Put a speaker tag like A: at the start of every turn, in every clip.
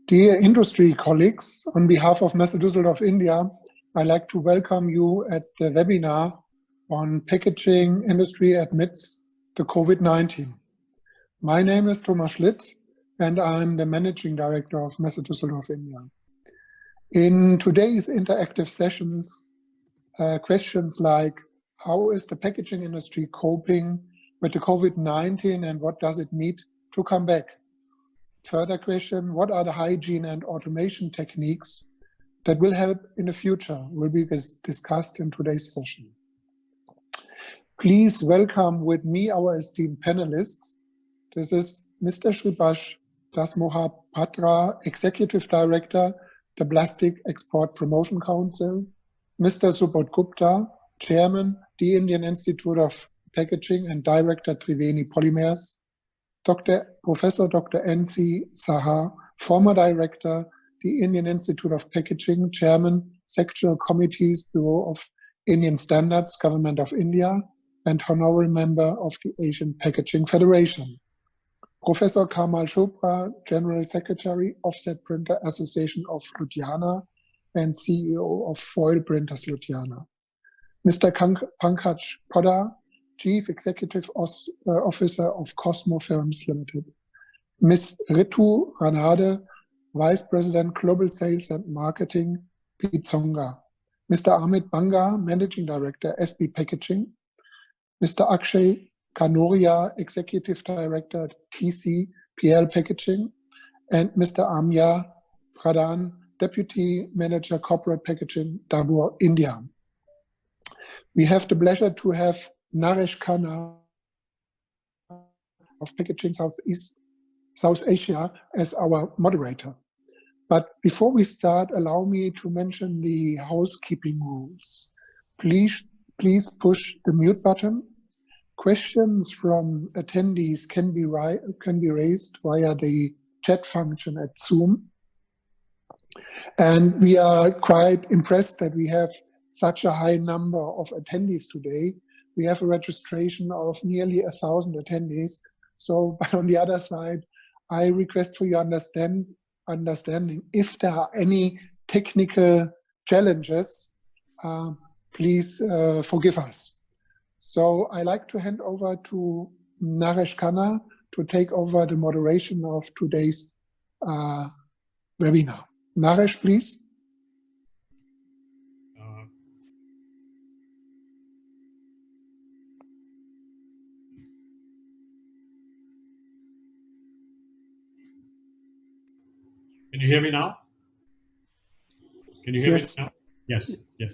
A: Dear industry colleagues, on behalf of Messe Duesseldorf India, I'd like to welcome you at the webinar on packaging industry amidst the COVID-19. My name is Thomas Schlitt and I'm the Managing Director of Messe Duesseldorf India. In today's interactive sessions, questions like how is the packaging industry coping with the COVID-19 and what does it need to come back? Further question, what are the hygiene and automation techniques that will help in the future will be discussed in today's session. Please welcome with me our esteemed panelists. This is Mr. Sribash, Dasmohapatra, Executive Director, the Plastic Export Promotion Council, Mr. Subodh Gupta, Chairman, the Indian Institute of Packaging and Director, Triveni Polymers, Professor Dr. N.C.Saha, former Director, the Indian Institute of Packaging, Chairman, Sectional Committees, Bureau of Indian Standards, Government of India, and Honorary Member of the Asian Packaging Federation. Professor Kamal Chopra, General Secretary, Offset Printer Association of Ludhiana, and CEO of Foil Printers Ludhiana. Mr. Pankaj Poddar, Chief Executive Officer of Cosmo Films Limited. Ms. Ritu Ranade, Vice President Global Sales and Marketing, Pizonga. Mr. Amit Banga, Managing Director, SB Packaging. Mr. Akshay Kanoria, Executive Director, TCPL Packaging. And Mr. Amya Pradhan, Deputy Manager Corporate Packaging, Dabur, India. We have the pleasure to have Naresh Khanna of Packaging South Asia as our moderator. But before we start, allow me to mention the housekeeping rules. Please push the mute button. Questions from attendees can be raised via the chat function at Zoom. And we are quite impressed that we have such a high number of attendees today. We have a registration of nearly 1,000 attendees. So, but on the other side, I request for your understanding. If there are any technical challenges, please forgive us. So I like to hand over to Naresh Khanna to take over the moderation of today's webinar. Naresh, please.
B: Can you hear me now? Can you hear me now? Yes, yes.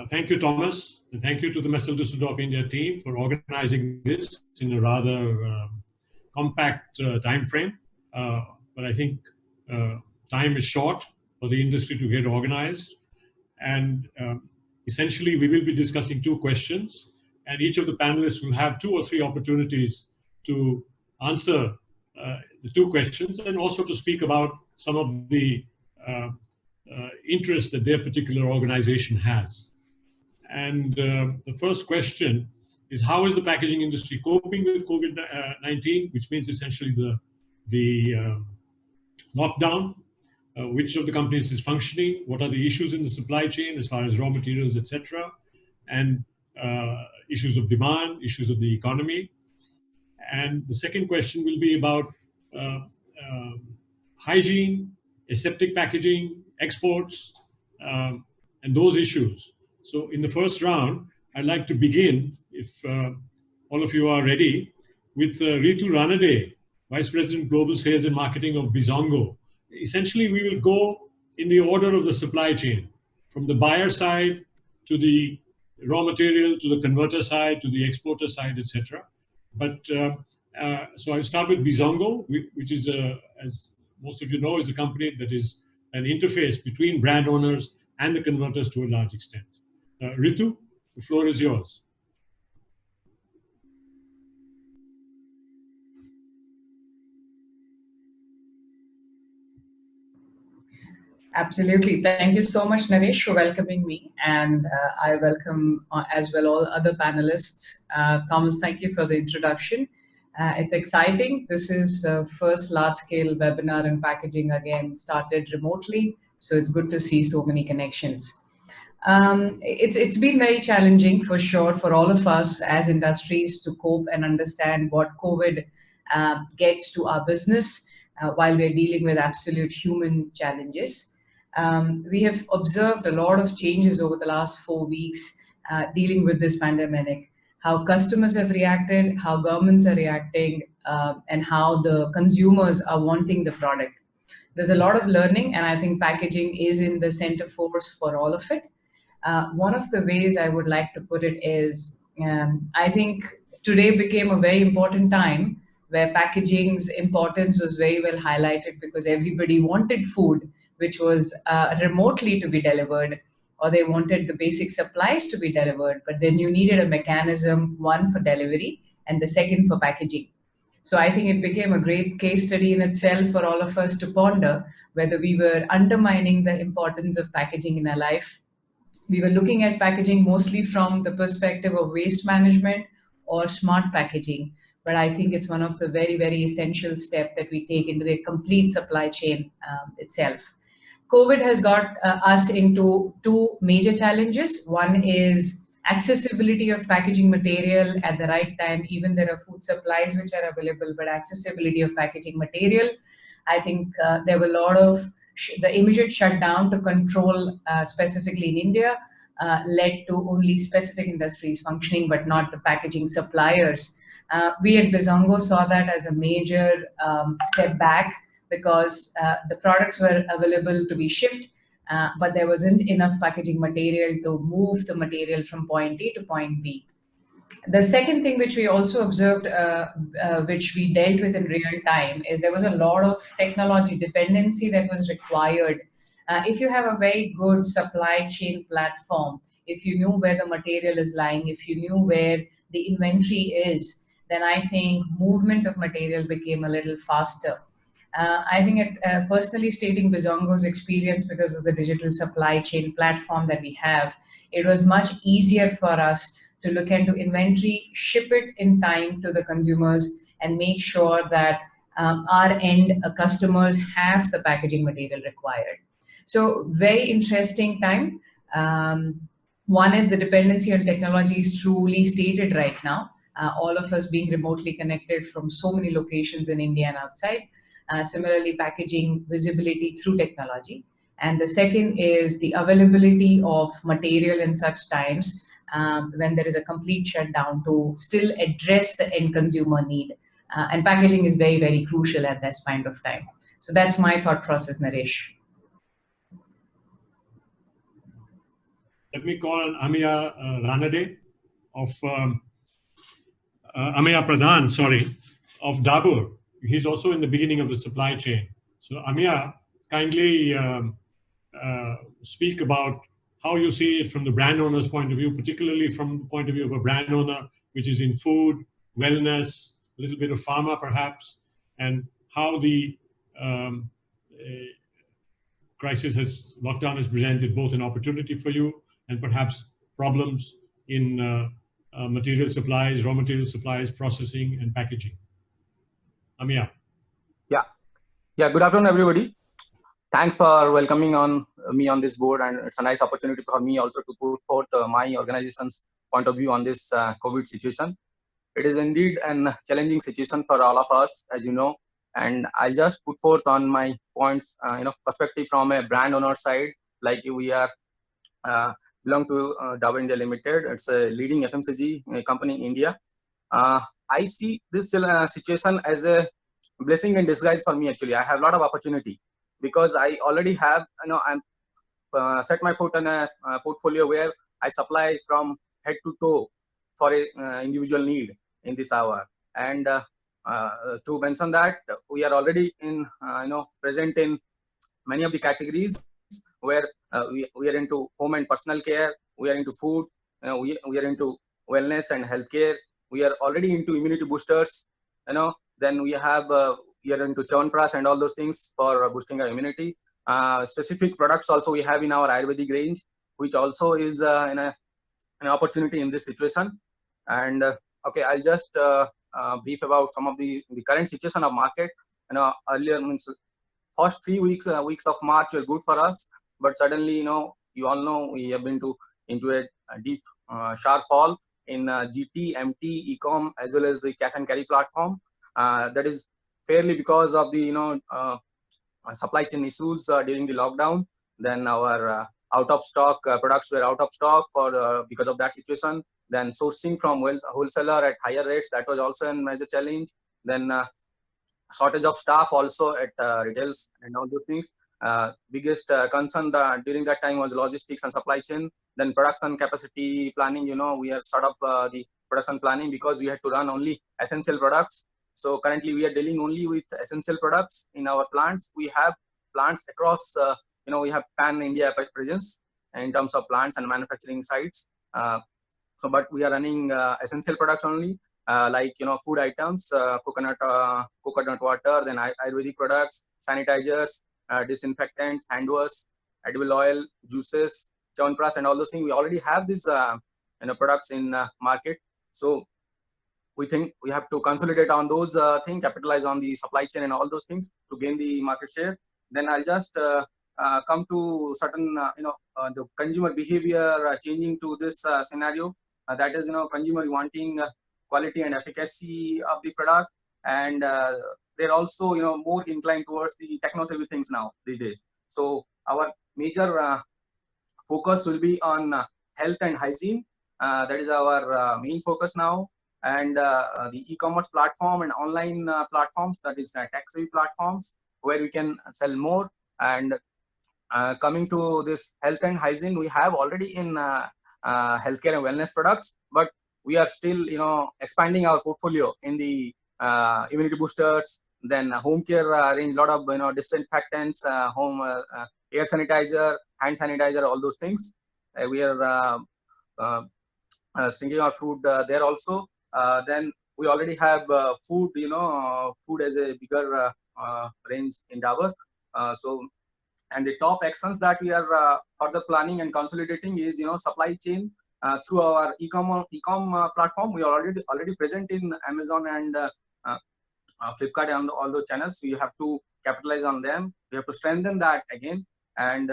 B: Thank you, Thomas, and thank you to the Messe Duesseldorf India team for organizing this in a rather compact time frame. But I think time is short for the industry to get organized. And essentially, we will be discussing two questions, and each of the panelists will have 2 or 3 opportunities to answer the 2 questions and also to speak about some of the interests that their particular organization has. And the first question is, how is the packaging industry coping with COVID-19, which means essentially the lockdown? Which of the companies is functioning? What are the issues in the supply chain as far as raw materials, etc., and issues of demand, issues of the economy? And the second question will be about hygiene, aseptic packaging, exports, and those issues. So in the first round, I'd like to begin, if all of you are ready, with Ritu Ranade, Vice President Global Sales and Marketing of Bizongo. Essentially, we will go in the order of the supply chain, from the buyer side to the raw material, to the converter side, to the exporter side, etc. But so I'll start with Bizongo, which is, as most of you know, is a company that is an interface between brand owners and the converters to a large extent. Ritu, the floor is yours.
C: Absolutely. Thank you so much, Naresh, for welcoming me. And I welcome as well all other panelists. Thomas, thank you for the introduction. It's exciting. This is first large-scale webinar in packaging again, started remotely. So it's good to see so many connections. It's been very challenging for sure for all of us as industries to cope and understand what COVID gets to our business while we're dealing with absolute human challenges. We have observed a lot of changes over the last 4 weeks dealing with this pandemic, how customers have reacted, how governments are reacting, and how the consumers are wanting the product. There's a lot of learning, and I think packaging is in the center force for all of it. One of the ways I would like to put it is, I think today became a very important time where packaging's importance was very well highlighted because everybody wanted food which was remotely to be delivered, or they wanted the basic supplies to be delivered, but then you needed a mechanism, one for delivery and the second for packaging. So I think it became a great case study in itself for all of us to ponder whether we were undermining the importance of packaging in our life. We were looking at packaging mostly from the perspective of waste management or smart packaging, but I think it's one of the very, very essential steps that we take into the complete supply chain itself. COVID has got us into two major challenges. One is accessibility of packaging material at the right time. Even there are food supplies which are available, but accessibility of packaging material. I think there were a lot of the immediate shutdown to control specifically in India led to only specific industries functioning, but not the packaging suppliers. We at Bizongo saw that as a major step back because the products were available to be shipped, but there wasn't enough packaging material to move the material from point A to point B. The second thing which we also observed, which we dealt with in real time, is there was a lot of technology dependency that was required. If you have a very good supply chain platform, if you knew where the material is lying, if you knew where the inventory is, then I think movement of material became a little faster. I think personally stating Bizongo's experience because of the digital supply chain platform that we have, it was much easier for us to look into inventory, ship it in time to the consumers, and make sure that our end customers have the packaging material required. So very interesting time. One is the dependency on technology is truly stated right now. All of us being remotely connected from so many locations in India and outside. Similarly, packaging visibility through technology. And the second is the availability of material in such times when there is a complete shutdown to still address the end consumer need. And packaging is very, very crucial at this point of time. So that's my thought process, Naresh.
B: Let me call on Amiya Ranade of Amiya Pradhan, sorry, of Dabur. He's also in the beginning of the supply chain. So Amiya, kindly speak about how you see it from the brand owner's point of view, particularly from the point of view of a brand owner, which is in food, wellness, a little bit of pharma perhaps, and how the lockdown has presented both an opportunity for you and perhaps problems in material supplies, raw material supplies, processing and packaging. Amiya.
D: Yeah. Good afternoon, everybody. Thanks for welcoming me on this board, and it's a nice opportunity for me also to put forth my organization's point of view on this COVID situation. It is indeed a challenging situation for all of us, as you know, and I'll just put forth on my points, perspective from a brand owner side. Like we are belong to Dabur India Limited. It's a leading FMCG company in India. I see this situation as a blessing in disguise for me. Actually, I have a lot of opportunity because I already have, I'm set my foot in a portfolio where I supply from head to toe for a individual need in this hour. And to mention that, we are already in, present in many of the categories where we are into home and personal care, we are into food, we are into wellness and healthcare, we are already into immunity boosters, then we have we are into Chyawanprash and all those things for boosting our immunity. Specific products also we have in our Ayurvedic range, which also is an opportunity in this situation. And okay, I'll just brief about some of the current situation of market. Earlier means first 3 weeks of March were good for us, but suddenly, you all know we have been into a deep sharp fall in GT, MT, Ecom, as well as the cash and carry platform. That is fairly because of the supply chain issues during the lockdown. Then our out of stock products were out of stock for because of that situation. Then sourcing from wholesaler at higher rates, that was also a major challenge. Then shortage of staff also at retails and all those things. Biggest concern during that time was logistics and supply chain. Then production capacity planning, we have set up the production planning because we had to run only essential products. So currently we are dealing only with essential products in our plants. We have plants across, we have pan-India presence in terms of plants and manufacturing sites. But we are running essential products only, like food items, coconut water, then Ayurvedic products, sanitizers, disinfectants, hand wash, edible oil, juices, chyawanprash, and all those things. We already have these products in market. So we think we have to consolidate on those things, capitalize on the supply chain and all those things to gain the market share. Then I'll just come to certain, the consumer behavior changing to this scenario. That is, consumer wanting quality and efficacy of the product, and they're also, more inclined towards the techno-savvy things now these days. So our major focus will be on health and hygiene. That is our main focus now. And the e-commerce platform and online platforms, that is tax-free platforms, where we can sell more. And coming to this health and hygiene, we have already in healthcare and wellness products, but we are still, expanding our portfolio in the immunity boosters, then home care range, lot of disinfectants, home air sanitizer, hand sanitizer, all those things. We are stinking our food there also. Then we already have food, food as a bigger range in Dabur. And the top actions that we are further planning and consolidating is, supply chain through our e-com platform. We are already present in Amazon and Flipkart and all those channels. We have to capitalize on them. We have to strengthen that again and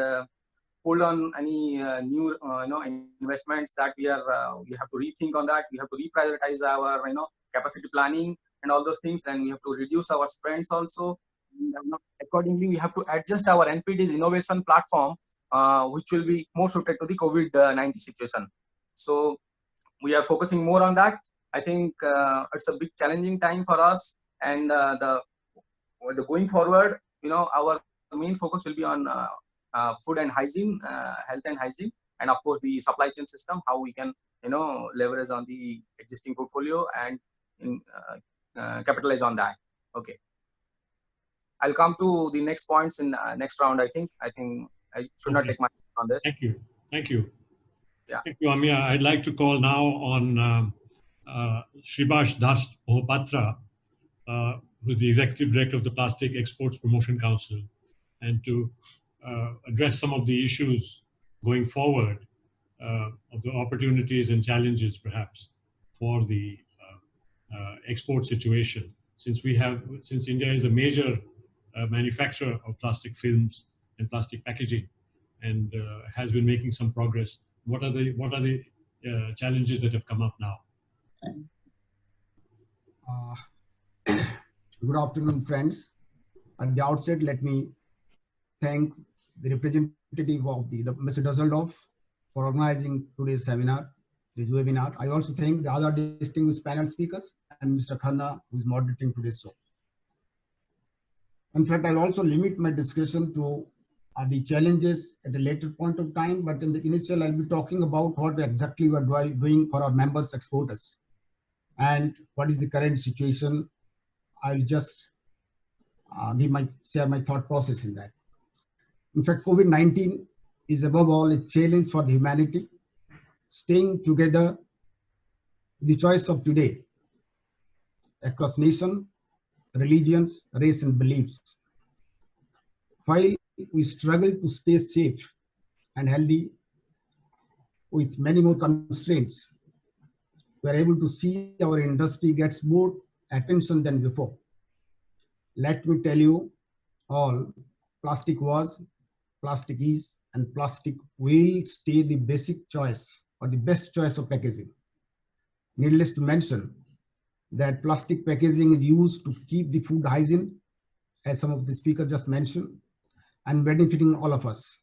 D: hold on any new investments that we have to rethink on that. We have to reprioritize our capacity planning and all those things. Then we have to reduce our spends also. Accordingly, we have to adjust our NPD's innovation platform, which will be more suited to the COVID-19 situation. So we are focusing more on that. I think it's a big challenging time for us, and the going forward, our main focus will be on food and hygiene, health and hygiene, and of course the supply chain system, how we can leverage on the existing portfolio and capitalize on that. Okay, I'll come to the next points in next round. I think I should not take my time on this.
B: Thank you.
D: Yeah.
B: Thank you, Amia. I'd like to call now on Sribash Dasmohapatra, who's the Executive Director of the Plastic Exports Promotion Council, and to address some of the issues going forward, of the opportunities and challenges perhaps for the export situation. Since India is a major manufacturer of plastic films and plastic packaging, and has been making some progress, what are the challenges that have come up now?
E: Good afternoon, friends. At the outset, let me thank the representative of the Messe Duesseldorf for organizing today's seminar, this webinar. I also thank the other distinguished panel speakers and Mr. Khanna, who is moderating today's show. In fact, I'll also limit my discussion to the challenges at a later point of time, but in the initial, I'll be talking about what exactly we are doing for our members exporters and what is the current situation. I'll just share my thought process in that. In fact, COVID-19 is above all a challenge for the humanity. Staying together, the choice of today across nation, religions, race, and beliefs. While we struggle to stay safe and healthy with many more constraints, we are able to see our industry gets more attention than before. Let me tell you all, plastic was, plastic is, and plastic will stay the basic choice or the best choice of packaging. Needless to mention that plastic packaging is used to keep the food hygiene, as some of the speakers just mentioned, and benefiting all of us.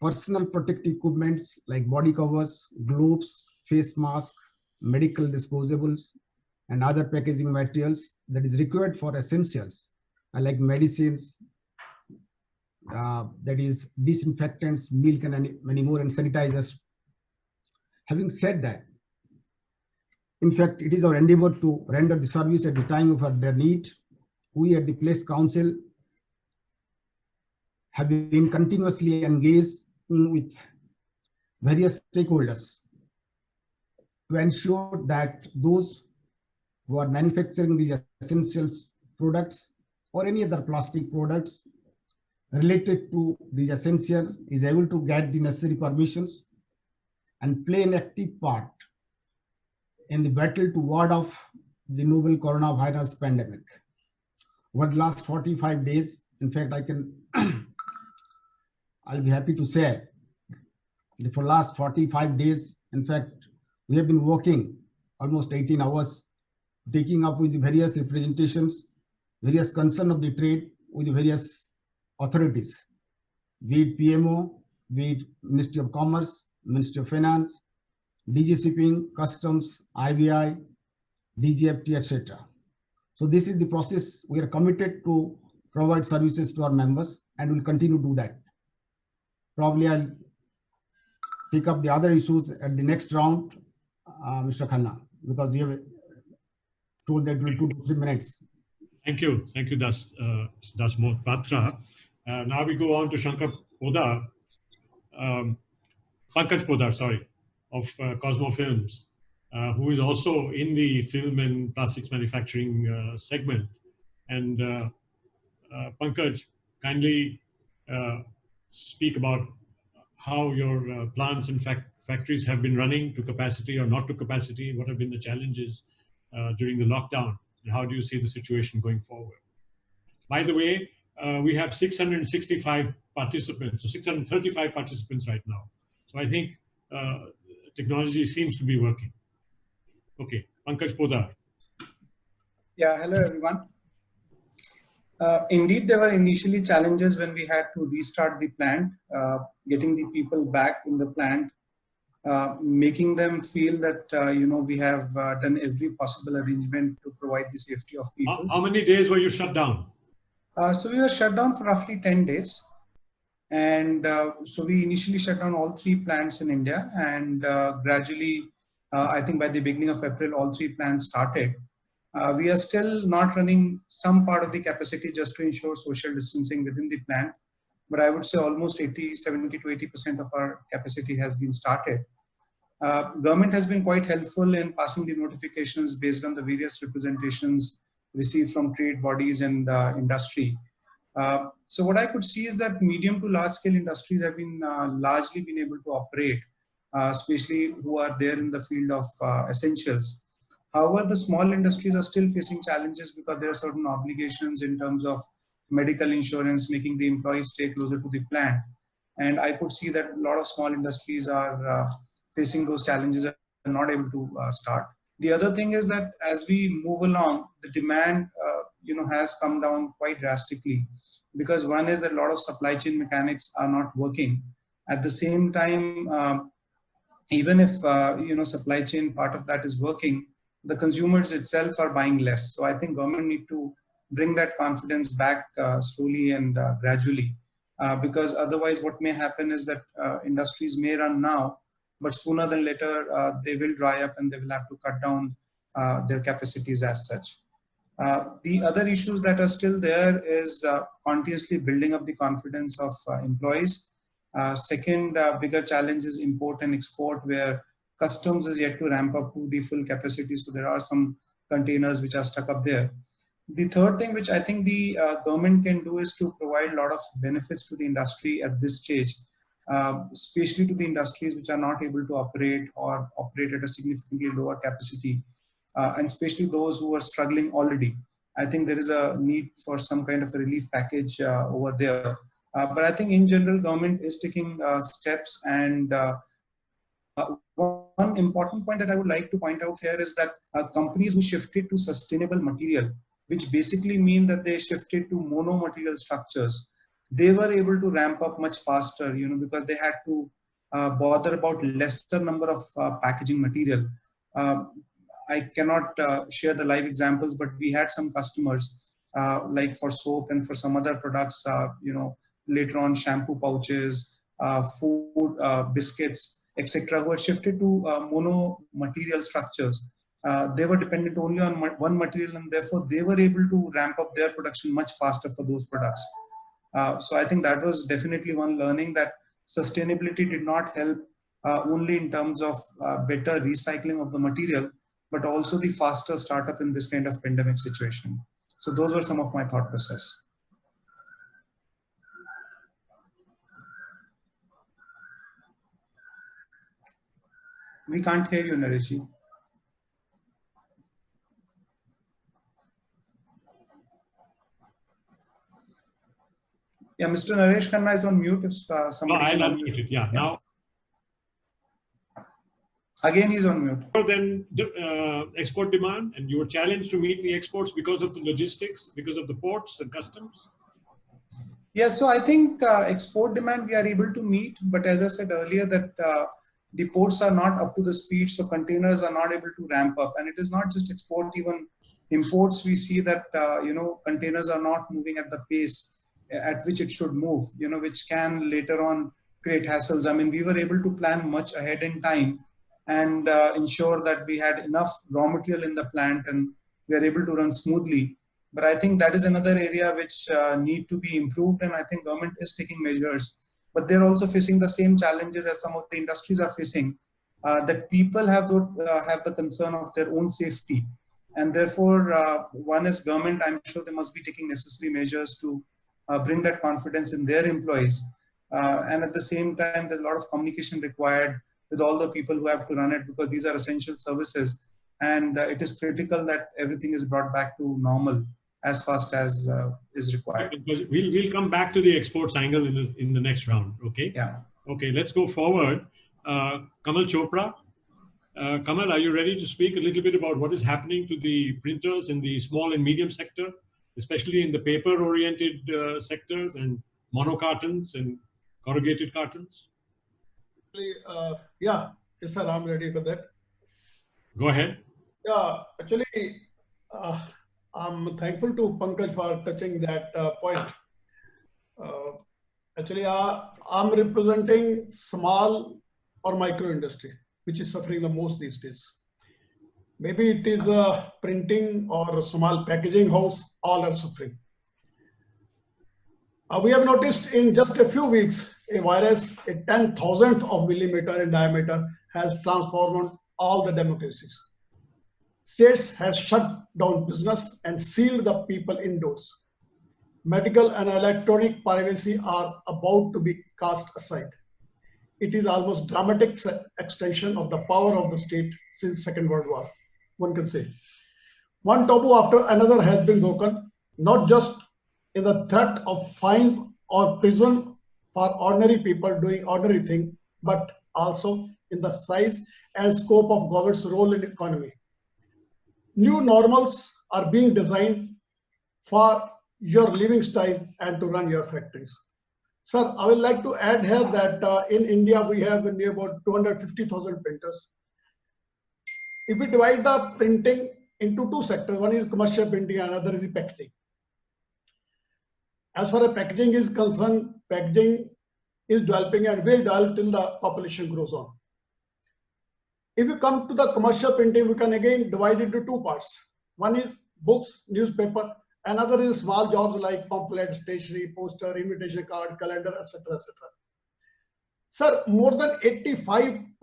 E: Personal protective equipments like body covers, gloves, face masks, medical disposables, and other packaging materials that is required for essentials like medicines, that is disinfectants, milk, and many more, and sanitizers. Having said that, in fact, it is our endeavor to render the service at the time of their need. We at the Place Council have been continuously engaged with various stakeholders to ensure that those who are manufacturing these essentials products or any other plastic products related to these essentials is able to get the necessary permissions and play an active part in the battle to ward off the novel coronavirus pandemic. Over the last 45 days, in fact, I'll be happy to say that for the last 45 days, in fact, we have been working almost 18 hours, taking up with the various representations, various concern of the trade with the various authorities, be it PMO, be it Ministry of Commerce, Ministry of Finance, DG Shipping, Customs, IBI, DGFT, etc. So this is the process. We are committed to provide services to our members and will continue to do that. Probably I'll take up the other issues at the next round, Mr. Khanna, because you have told that it will 2 to 3 minutes.
B: Thank you, Dasmohapatra. Now we go on to Shankar Podar, Pankaj Podar, sorry, of Cosmo Films, who is also in the film and plastics manufacturing segment. And Pankaj, kindly speak about how your plants and factories have been running to capacity or not to capacity. What have been the challenges during the lockdown? And how do you see the situation going forward? By the way, we have 665 participants, so 635 participants right now. So I think technology seems to be working. Okay, Pankaj Podar.
F: Yeah, hello everyone. Indeed, there were initially challenges when we had to restart the plant, getting the people back in the plant, making them feel that we have done every possible arrangement to provide the safety of people.
B: How many days were you shut down?
F: So we were shut down for roughly 10 days. And so we initially shut down all 3 plants in India, and gradually, I think by the beginning of April, all 3 plants started. We are still not running some part of the capacity just to ensure social distancing within the plant. But I would say almost 70 to 80% of our capacity has been started. Government has been quite helpful in passing the notifications based on the various representations received from trade bodies and industry. So what I could see is that medium to large scale industries have been largely been able to operate, especially who are there in the field of essentials. However, the small industries are still facing challenges because there are certain obligations in terms of medical insurance, making the employees stay closer to the plant. And I could see that a lot of small industries are facing those challenges and not able to start. The other thing is that as we move along, the demand has come down quite drastically, because one is that a lot of supply chain mechanics are not working. At the same time, even if supply chain part of that is working, the consumers itself are buying less. So I think government need to bring that confidence back slowly and gradually, because otherwise what may happen is that industries may run now, but sooner than later they will dry up and they will have to cut down their capacities as such. The other issues that are still there is continuously building up the confidence of employees. Second bigger challenge is import and export, where customs is yet to ramp up to the full capacity. So there are some containers which are stuck up there. The third thing which I think the government can do is to provide a lot of benefits to the industry at this stage, especially to the industries which are not able to operate or operate at a significantly lower capacity. and especially those who are struggling already. I think there is a need for some kind of a relief package over there. But I think in general, government is taking steps, and one important point that I would like to point out here is that companies who shifted to sustainable material, which basically mean that they shifted to mono material structures, they were able to ramp up much faster, because they had to bother about lesser number of packaging material. I cannot share the live examples, but we had some customers like for soap and for some other products, later on shampoo pouches, food, biscuits, etc., who had shifted to mono material structures. They were dependent only on one material, and therefore they were able to ramp up their production much faster for those products. So I think that was definitely one learning, that sustainability did not help only in terms of better recycling of the material, but also the faster startup in this kind of pandemic situation. So those were some of my thought process. We can't hear you, Naresh. Yeah, Mr. Naresh Khanna is on mute. If somebody
B: I'll unmute it. Yeah, now.
F: Again, he's on mute.
B: Then export demand, and you were challenged to meet the exports because of the logistics, because of the ports and customs.
F: Yes, so I think export demand we are able to meet, but as I said earlier, that the ports are not up to the speed, so containers are not able to ramp up. And it is not just export, even imports, we see that containers are not moving at the pace at which it should move, which can later on create hassles. I mean, we were able to plan much ahead in time and ensure that we had enough raw material in the plant and we are able to run smoothly. But I think that is another area which need to be improved, and I think government is taking measures. But they're also facing the same challenges as some of the industries are facing, that people have the concern of their own safety. And therefore, one is government, I'm sure they must be taking necessary measures to bring that confidence in their employees. And at the same time, there's a lot of communication required with all the people who have to run it, because these are essential services. And it is critical that everything is brought back to normal as fast as is required.
B: We'll come back to the exports angle in the next round. Okay.
F: Yeah.
B: Okay. Let's go forward. Kamal Chopra. Kamal, are you ready to speak a little bit about what is happening to the printers in the small and medium sector, especially in the paper-oriented sectors and mono cartons and corrugated cartons?
G: Yeah, yes, sir, I'm ready for that.
B: Go ahead.
G: Yeah, actually, I'm thankful to Pankaj for touching that point. Actually, I'm representing small or micro industry, which is suffering the most these days. Maybe it is a printing or a small packaging house, all are suffering. We have noticed in just a few weeks, a virus, a 10,000th of millimeter in diameter, has transformed all the democracies. States have shut down business and sealed the people indoors. Medical and electronic privacy are about to be cast aside. It is almost dramatic extension of the power of the state since Second World War, one can say. One taboo after another has been broken, not just in the threat of fines or prison for ordinary people doing ordinary things, but also in the size and scope of government's role in the economy. New normals are being designed for your living style and to run your factories. Sir, I would like to add here that in India, we have near about 250,000 printers. If we divide the printing into two sectors, one is commercial printing and another is packaging. As far as packaging is concerned, packaging is developing and will develop till the population grows on. If you come to the commercial printing, we can again divide it into two parts. One is books, newspaper, another is small jobs like pamphlet, stationery, poster, invitation card, calendar, etc., etc. Sir, more than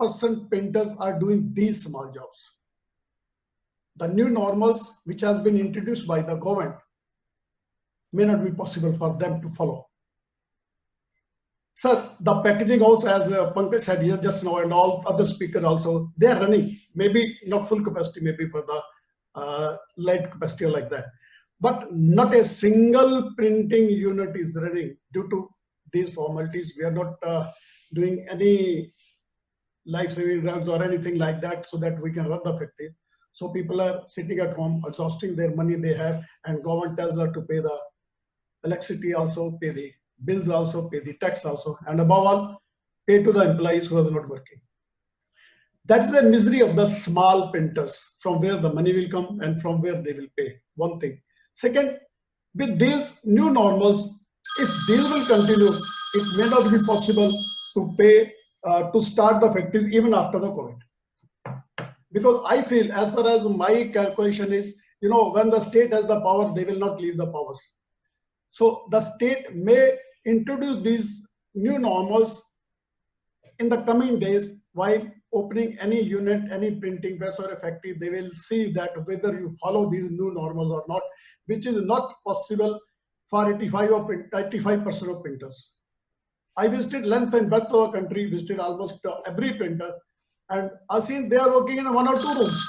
G: 85% printers are doing these small jobs. The new normals which has been introduced by the government may not be possible for them to follow. Sir, the packaging house, as Pankaj said here just now, and all other speakers also, they are running, maybe not full capacity, maybe for the lead capacity like that. But not a single printing unit is running due to these formalities. We are not doing any life-saving drugs or anything like that so that we can run the factory. So people are sitting at home, exhausting their money they have, and government tells her to pay the electricity also, pay the bills also, pay the tax also, and above all, pay to the employees who are not working. That's the misery of the small printers, from where the money will come and from where they will pay. One thing. Second, with these new normals, if these will continue, it may not be possible to pay, to start the factories even after the COVID. Because I feel, as far as my calculation is, when the state has the power, they will not leave the powers. So the state may introduce these new normals in the coming days while opening any unit, any printing press or a factory. They will see that whether you follow these new normals or not, which is not possible for 85% of printers. I visited length and breadth of the country, visited almost every printer, and I've seen they are working in 1 or 2 rooms.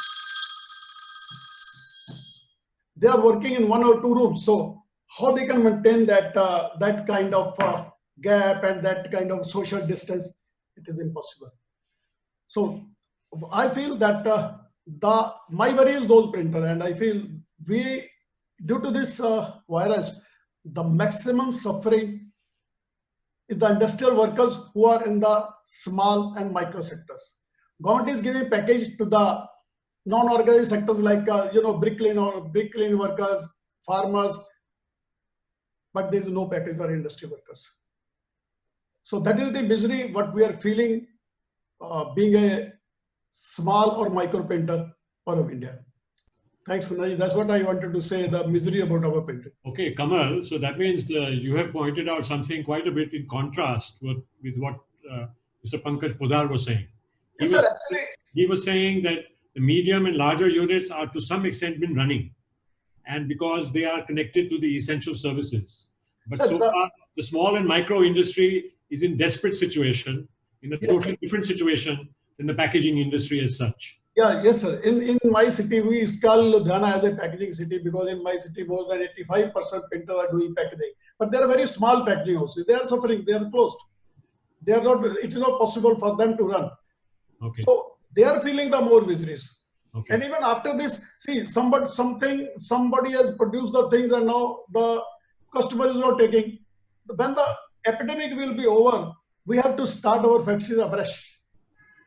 G: They are working in 1 or 2 rooms. So how they can maintain that that kind of gap and that kind of social distance? It is impossible. So I feel that my worry is those printers, and I feel due to this virus, the maximum suffering is the industrial workers who are in the small and micro sectors. Government is giving package to the non-organized sectors like bricklaying workers, farmers, but there is no package for industry workers. So that is the misery what we are feeling being a small or micro printer of India. Thanks, Honorary. That's what I wanted to say, the misery about our printing.
B: Okay, Kamal, so that means you have pointed out something quite a bit in contrast with what Mr. Pankaj Podar was saying.
G: Yes, sir, actually,
B: he was saying that the medium and larger units are to some extent been running, and because they are connected to the essential services. But so far, the small and micro industry is in desperate situation, in a totally different situation than the packaging industry as such.
G: Yeah, yes, sir. In my city, we call Ludhiana as a packaging city because in my city, more than 85% printers are doing packaging. But they are very small packaging houses. They are suffering. They are closed. They are not. It is not possible for them to run.
B: Okay.
G: So they are feeling the more miseries.
B: Okay.
G: And even after this, see, somebody has produced the things and now the customer is not taking. When the epidemic will be over, we have to start our factories afresh.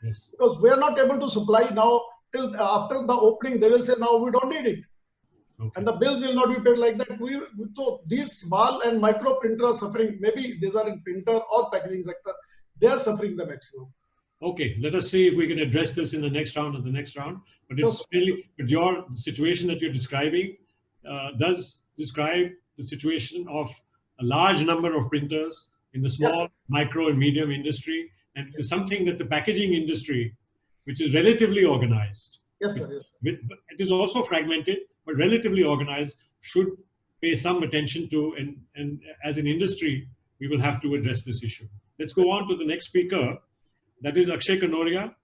B: Yes.
G: Because we are not able to supply now till after the opening. They will say now we don't need it, and the bills will not be paid like that. So these small and micro printers are suffering. Maybe these are in printer or packaging sector. They are suffering the maximum.
B: Okay, let us see if we can address this in the next round or the next round. But it's really, but your situation that you're describing does describe the situation of a large number of printers in the small, micro, and medium industry. And it is something that the packaging industry, which is relatively organized, it is also fragmented, but relatively organized, should pay some attention to. And as an industry, we will have to address this issue. Let's go on to the next speaker. That is Akshay Kanoria,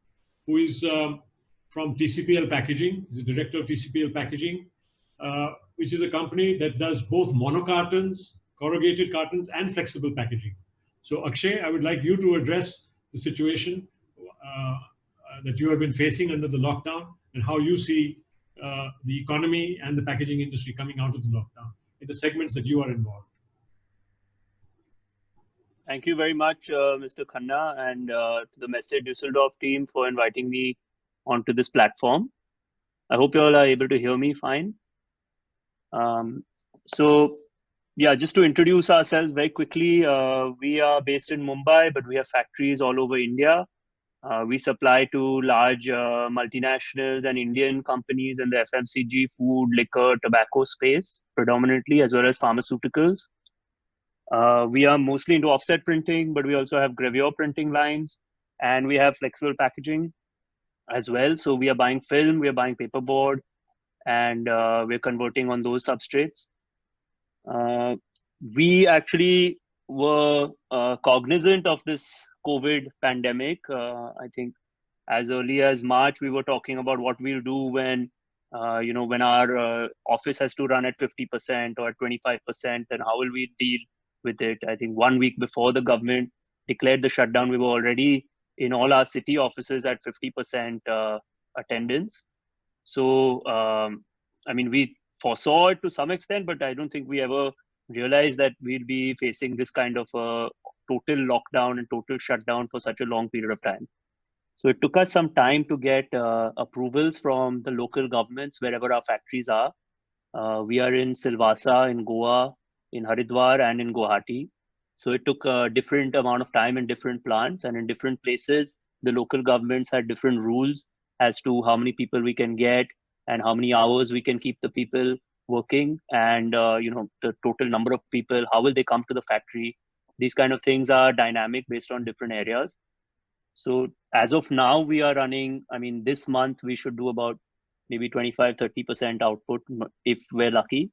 B: who is from TCPL Packaging. He's the director of TCPL Packaging, which is a company that does both monocartons, corrugated cartons, and flexible packaging. So Akshay, I would like you to address the situation that you have been facing under the lockdown and how you see the economy and the packaging industry coming out of the lockdown in the segments that you are involved.
H: Thank you very much, Mr. Khanna, and to the Messe Duesseldorf team for inviting me onto this platform. I hope you all are able to hear me fine. So, yeah, just to introduce ourselves very quickly, we are based in Mumbai, but we have factories all over India. We supply to large multinationals and Indian companies in the FMCG, food, liquor, tobacco space, predominantly, as well as pharmaceuticals. We are mostly into offset printing, but we also have gravure printing lines, and we have flexible packaging as well. So we are buying film, we are buying paperboard, and we're converting on those substrates. We actually were cognizant of this COVID pandemic. I think as early as March, we were talking about what we'll do when when our office has to run at 50% or 25%, then how will we deal with it? I think 1 week before the government declared the shutdown, we were already in all our city offices at 50% attendance. So, I mean, we foresaw it to some extent, but I don't think we ever realized that we'll be facing this kind of a total lockdown and total shutdown for such a long period of time. So it took us some time to get approvals from the local governments wherever our factories are. We are in Silvassa, in Goa, in Haridwar, and in Guwahati. So it took a different amount of time in different plants, and in different places, the local governments had different rules as to how many people we can get and how many hours we can keep the people working, and the total number of people, how will they come to the factory. These kind of things are dynamic based on different areas. So as of now, we are running, I mean, this month we should do about maybe 25-30% output if we're lucky.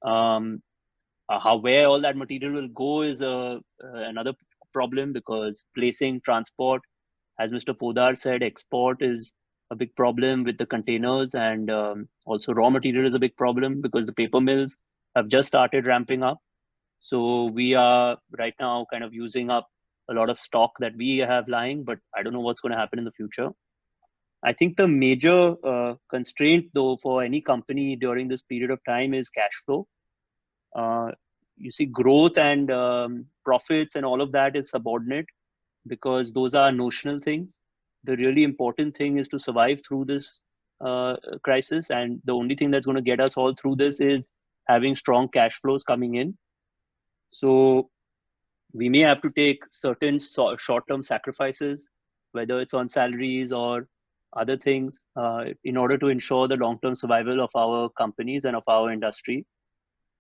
H: Where all that material will go is another problem, because placing transport, as Mr. Podar said, export is a big problem with the containers, and also raw material is a big problem because the paper mills have just started ramping up. So we are right now kind of using up a lot of stock that we have lying, but I don't know what's going to happen in the future. I think the major constraint though for any company during this period of time is cash flow. You see, growth and profits and all of that is subordinate, because those are notional things. The really important thing is to survive through this crisis, and the only thing that's going to get us all through this is having strong cash flows coming in. So we may have to take certain short-term sacrifices, whether it's on salaries or other things, in order to ensure the long-term survival of our companies and of our industry.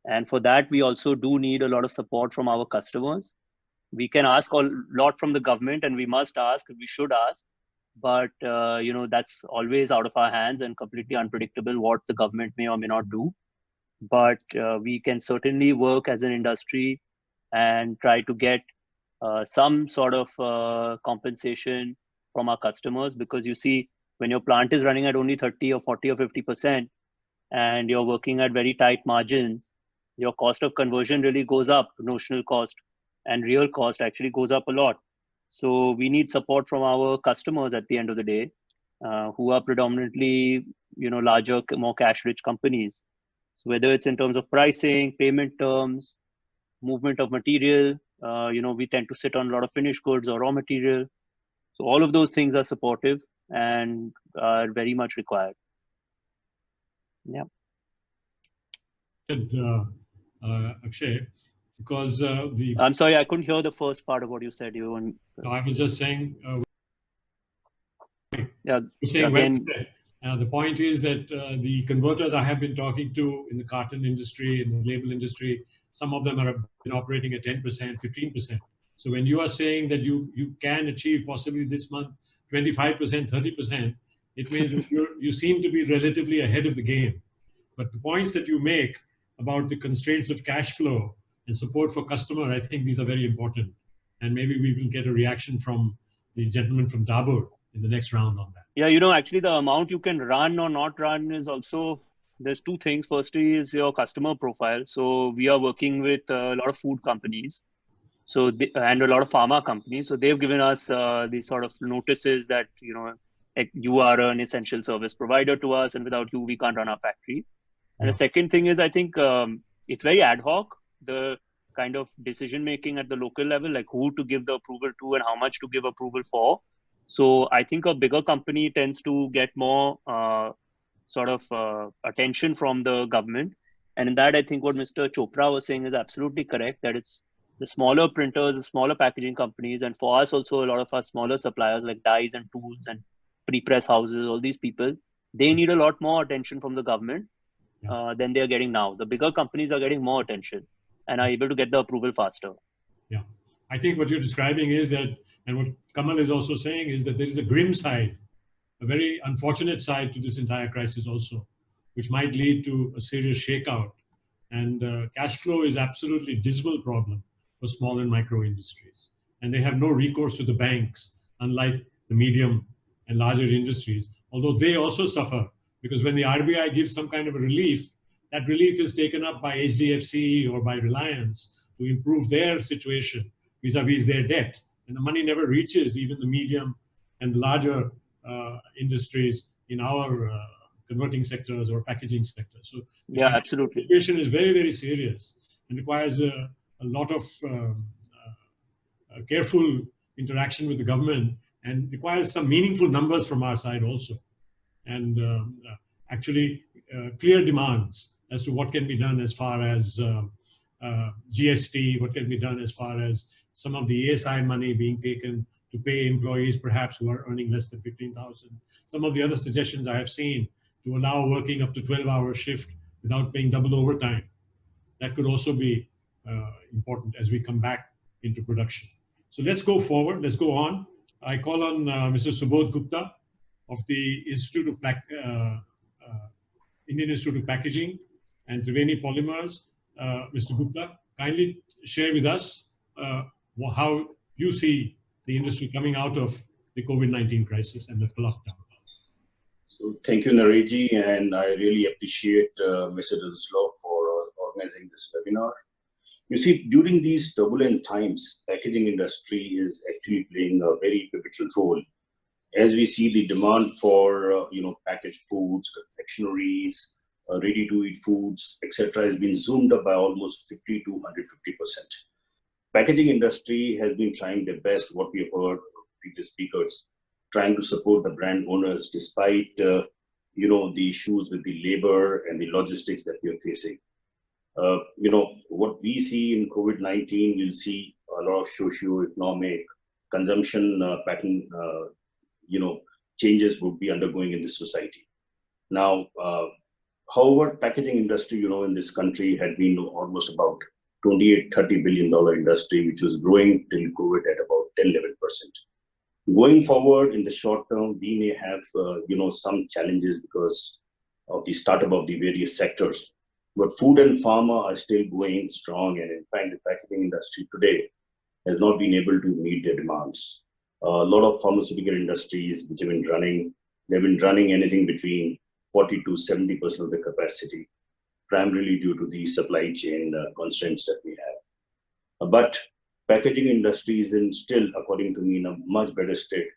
H: And for that, we also do need a lot of support from our customers. We can ask a lot from the government, and we must ask, we should ask, but that's always out of our hands and completely unpredictable what the government may or may not do. But we can certainly work as an industry and try to get some sort of compensation from our customers, because you see, when your plant is running at only 30 or 40 or 50% and you're working at very tight margins, your cost of conversion really goes up. Notional cost and real cost actually goes up a lot. So we need support from our customers at the end of the day, who are predominantly larger, more cash-rich companies. So whether it's in terms of pricing, payment terms, movement of material, we tend to sit on a lot of finished goods or raw material. So all of those things are supportive and are very much required. Yeah.
B: Akshay, because
H: I'm sorry, I couldn't hear the first part of what you said.
B: No, I was just saying.
H: Yeah.
B: You're saying well said. The point is that the converters I have been talking to in the carton industry, in the label industry, some of them have been operating at 10%, 15%. So when you are saying that you can achieve possibly this month 25%, 30%, it means you seem to be relatively ahead of the game. But the points that you make about the constraints of cash flow and support for customer, I think these are very important. And maybe we will get a reaction from the gentleman from Dabur in the next round on that.
H: Yeah, actually the amount you can run or not run is also, there's two things. Firstly is your customer profile. So we are working with a lot of food companies, and a lot of pharma companies. So they've given us these sort of notices that, you are an essential service provider to us, and without you, we can't run our factory. And the second thing is, I think it's very ad hoc, the kind of decision making at the local level, like who to give the approval to and how much to give approval for. So I think a bigger company tends to get more attention from the government. And in that, I think what Mr. Chopra was saying is absolutely correct, that it's the smaller printers, the smaller packaging companies, and for us also a lot of our smaller suppliers like dyes and tools and pre-press houses, all these people, they need a lot more attention from the government than they are getting now. The bigger companies are getting more attention and are able to get the approval faster.
B: Yeah, I think what you're describing is that, and what Kamal is also saying is that there is a grim side, a very unfortunate side to this entire crisis also, which might lead to a serious shakeout. And cash flow is absolutely a dismal problem for small and micro industries. And they have no recourse to the banks, unlike the medium and larger industries, although they also suffer Because when the RBI gives some kind of a relief, that relief is taken up by HDFC or by Reliance to improve their situation vis-a-vis their debt. And the money never reaches even the medium and larger industries in our converting sectors or packaging sectors. So
H: yeah, absolutely.
B: The situation is very, very serious and requires a lot of careful interaction with the government, and requires some meaningful numbers from our side also. And actually clear demands as to what can be done as far as GST, what can be done as far as some of the ESI money being taken to pay employees perhaps who are earning less than 15,000. Some of the other suggestions I have seen to allow working up to 12-hour shift without paying double overtime. That could also be important as we come back into production. So let's go forward, let's go on. I call on Mr. Subodh Gupta of the Indian Institute of Packaging and Triveni Polymers. Mr. Gupta, kindly share with us how you see the industry coming out of the COVID-19 crisis and the lockdown.
I: So thank you, Nareji, and I really appreciate Messe Duesseldorf for organizing this webinar. You see, during these turbulent times, packaging industry is actually playing a very pivotal role. As we see the demand for packaged foods, confectionaries, ready-to-eat foods, etc., has been zoomed up by almost 50 to 150%. Packaging industry has been trying their best, what we have heard from previous speakers, trying to support the brand owners despite the issues with the labor and the logistics that we are facing. What we see in COVID-19, we'll see a lot of socio-economic consumption pattern, changes would be undergoing in this society. Now, however, packaging industry, in this country had been almost about $28-30 billion industry, which was growing till COVID at about 10-11%. Going forward in the short term, we may have, some challenges because of the startup of the various sectors. But food and pharma are still going strong, and in fact, the packaging industry today has not been able to meet their demands. A lot of pharmaceutical industries which have been running, they've been running anything between 40 to 70% of the capacity, primarily due to the supply chain constraints that we have. But packaging industry is still, according to me, in a much better state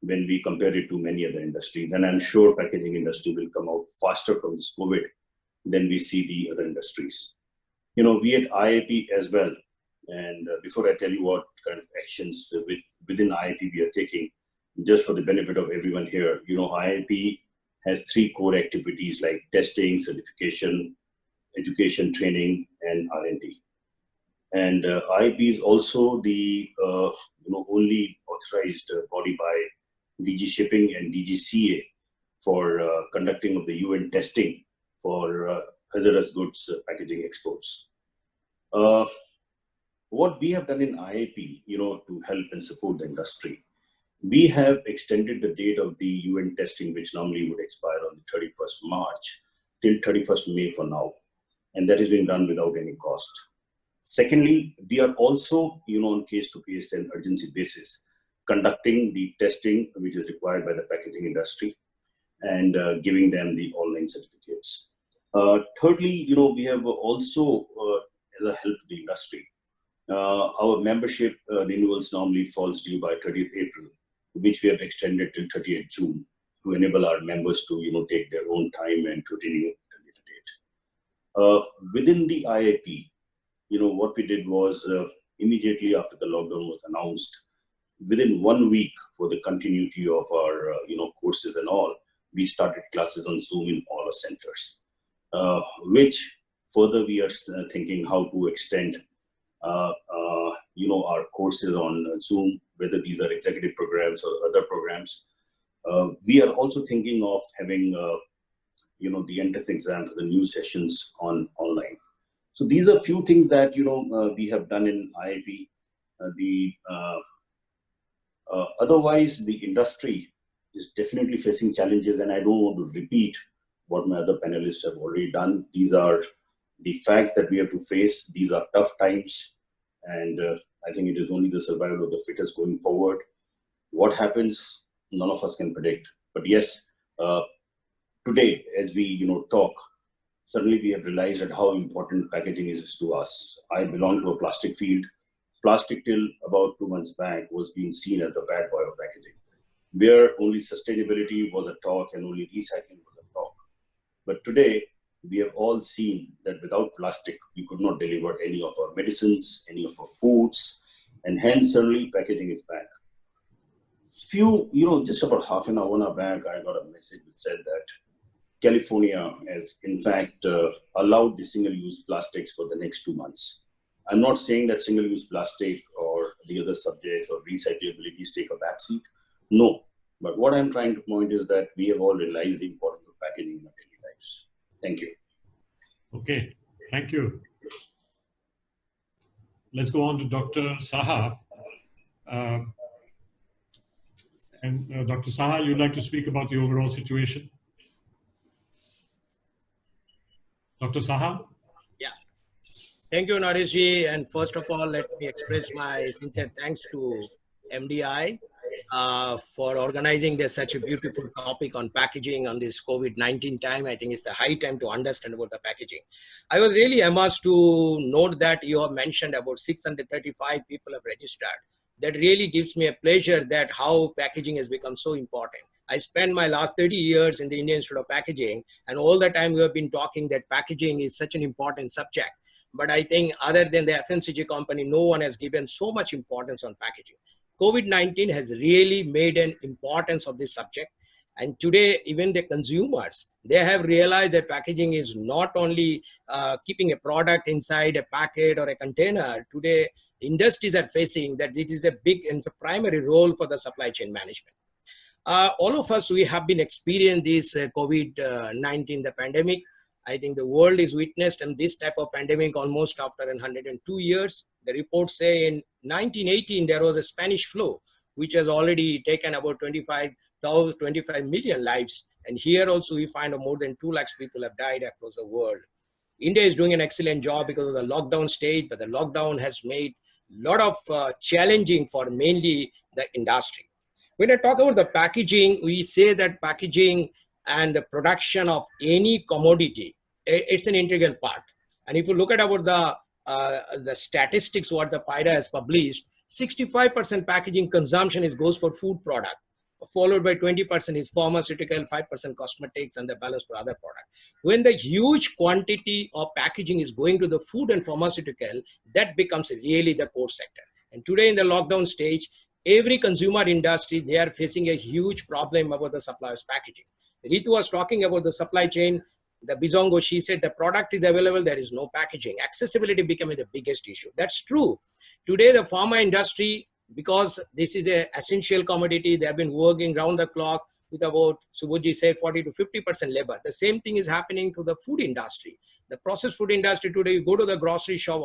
I: when we compare it to many other industries. And I'm sure packaging industry will come out faster from this COVID than we see the other industries. We at IIP as well. And before I tell you what kind of actions within IIP we are taking, just for the benefit of everyone here, IIP has 3 core activities like testing, certification, education, training, and R&D. And IIP is also the only authorized body by DG Shipping and DGCA for conducting of the UN testing for hazardous goods packaging exports. What we have done in IIP, to help and support the industry, we have extended the date of the UN testing, which normally would expire on the 31st March, till 31st May for now. And that is being done without any cost. Secondly, we are also, on case-to-case and urgency basis, conducting the testing which is required by the packaging industry and giving them the online certificates. Thirdly, we have also, as a help to the industry, our membership renewals normally falls due by 30th April, which we have extended till 30th June to enable our members to, take their own time and to renew at a later date. Within the IIP, what we did was immediately after the lockdown was announced, within 1 week for the continuity of our, courses and all, we started classes on Zoom in all our centers, which further we are thinking how to extend, our courses on Zoom, whether these are executive programs or other programs. We are also thinking of having, the entrance exam for the new sessions online. So these are a few things that, we have done in IIP. Otherwise, the industry is definitely facing challenges, and I don't want to repeat what my other panelists have already done. These are the facts that we have to face. These are tough times, and I think it is only the survival of the fittest going forward. What happens, none of us can predict. But yes, today, as we talk, suddenly we have realized that how important packaging is to us. I belong to a plastic field. Plastic till about 2 months back was being seen as the bad boy of packaging, where only sustainability was a talk and only recycling was a talk. But today, we have all seen that without plastic, we could not deliver any of our medicines, any of our foods, and hence suddenly packaging is back. Just about half an hour, 1 hour back, I got a message which said that California has in fact allowed the single-use plastics for the next 2 months. I'm not saying that single-use plastic or the other subjects or recyclability take a backseat. No, but what I'm trying to point is that we have all realized the importance of packaging in our daily lives. Thank you.
B: Okay, thank you. Let's go on to Dr. Saha. Dr. Saha, you'd like to speak about the overall situation? Dr. Saha?
J: Yeah. Thank you, Naresh. And first of all, let me express my sincere thanks to MDI for organizing this such a beautiful topic on packaging on this COVID-19 time. I think it's the high time to understand about the packaging. I was really amazed to note that you have mentioned about 635 people have registered. That really gives me a pleasure that how packaging has become so important. I spent my last 30 years in the Indian Institute of Packaging, and all the time we have been talking that packaging is such an important subject. But I think other than the FMCG company, no one has given so much importance on packaging. COVID-19 has really made an importance of this subject. And today, even the consumers, they have realized that packaging is not only keeping a product inside a packet or a container. Today, industries are facing that it is a big and a primary role for the supply chain management. All of us, we have been experiencing this COVID-19, the pandemic. I think the world is witnessed in this type of pandemic almost after 102 years. The reports say in 1918, there was a Spanish flu, which has already taken about 25 million lives. And here also we find more than 2 lakhs people have died across the world. India is doing an excellent job because of the lockdown stage, but the lockdown has made a lot of challenging for mainly the industry. When I talk about the packaging, we say that packaging and the production of any commodity, it's an integral part. And if you look at about the statistics what the PIDA has published, 65% packaging consumption goes for food product, followed by 20% is pharmaceutical, 5% cosmetics, and the balance for other product. When the huge quantity of packaging is going to the food and pharmaceutical, that becomes really the core sector. And today in the lockdown stage, every consumer industry, they are facing a huge problem about the supply of packaging. Ritu was talking about the supply chain. The Bizongo, she said the product is available, there is no packaging. Accessibility becoming the biggest issue. That's true. Today, the pharma industry, because this is an essential commodity, they have been working round the clock with about, Subodh said, 40 to 50% labor. The same thing is happening to the food industry. The processed food industry today, you go to the grocery shop,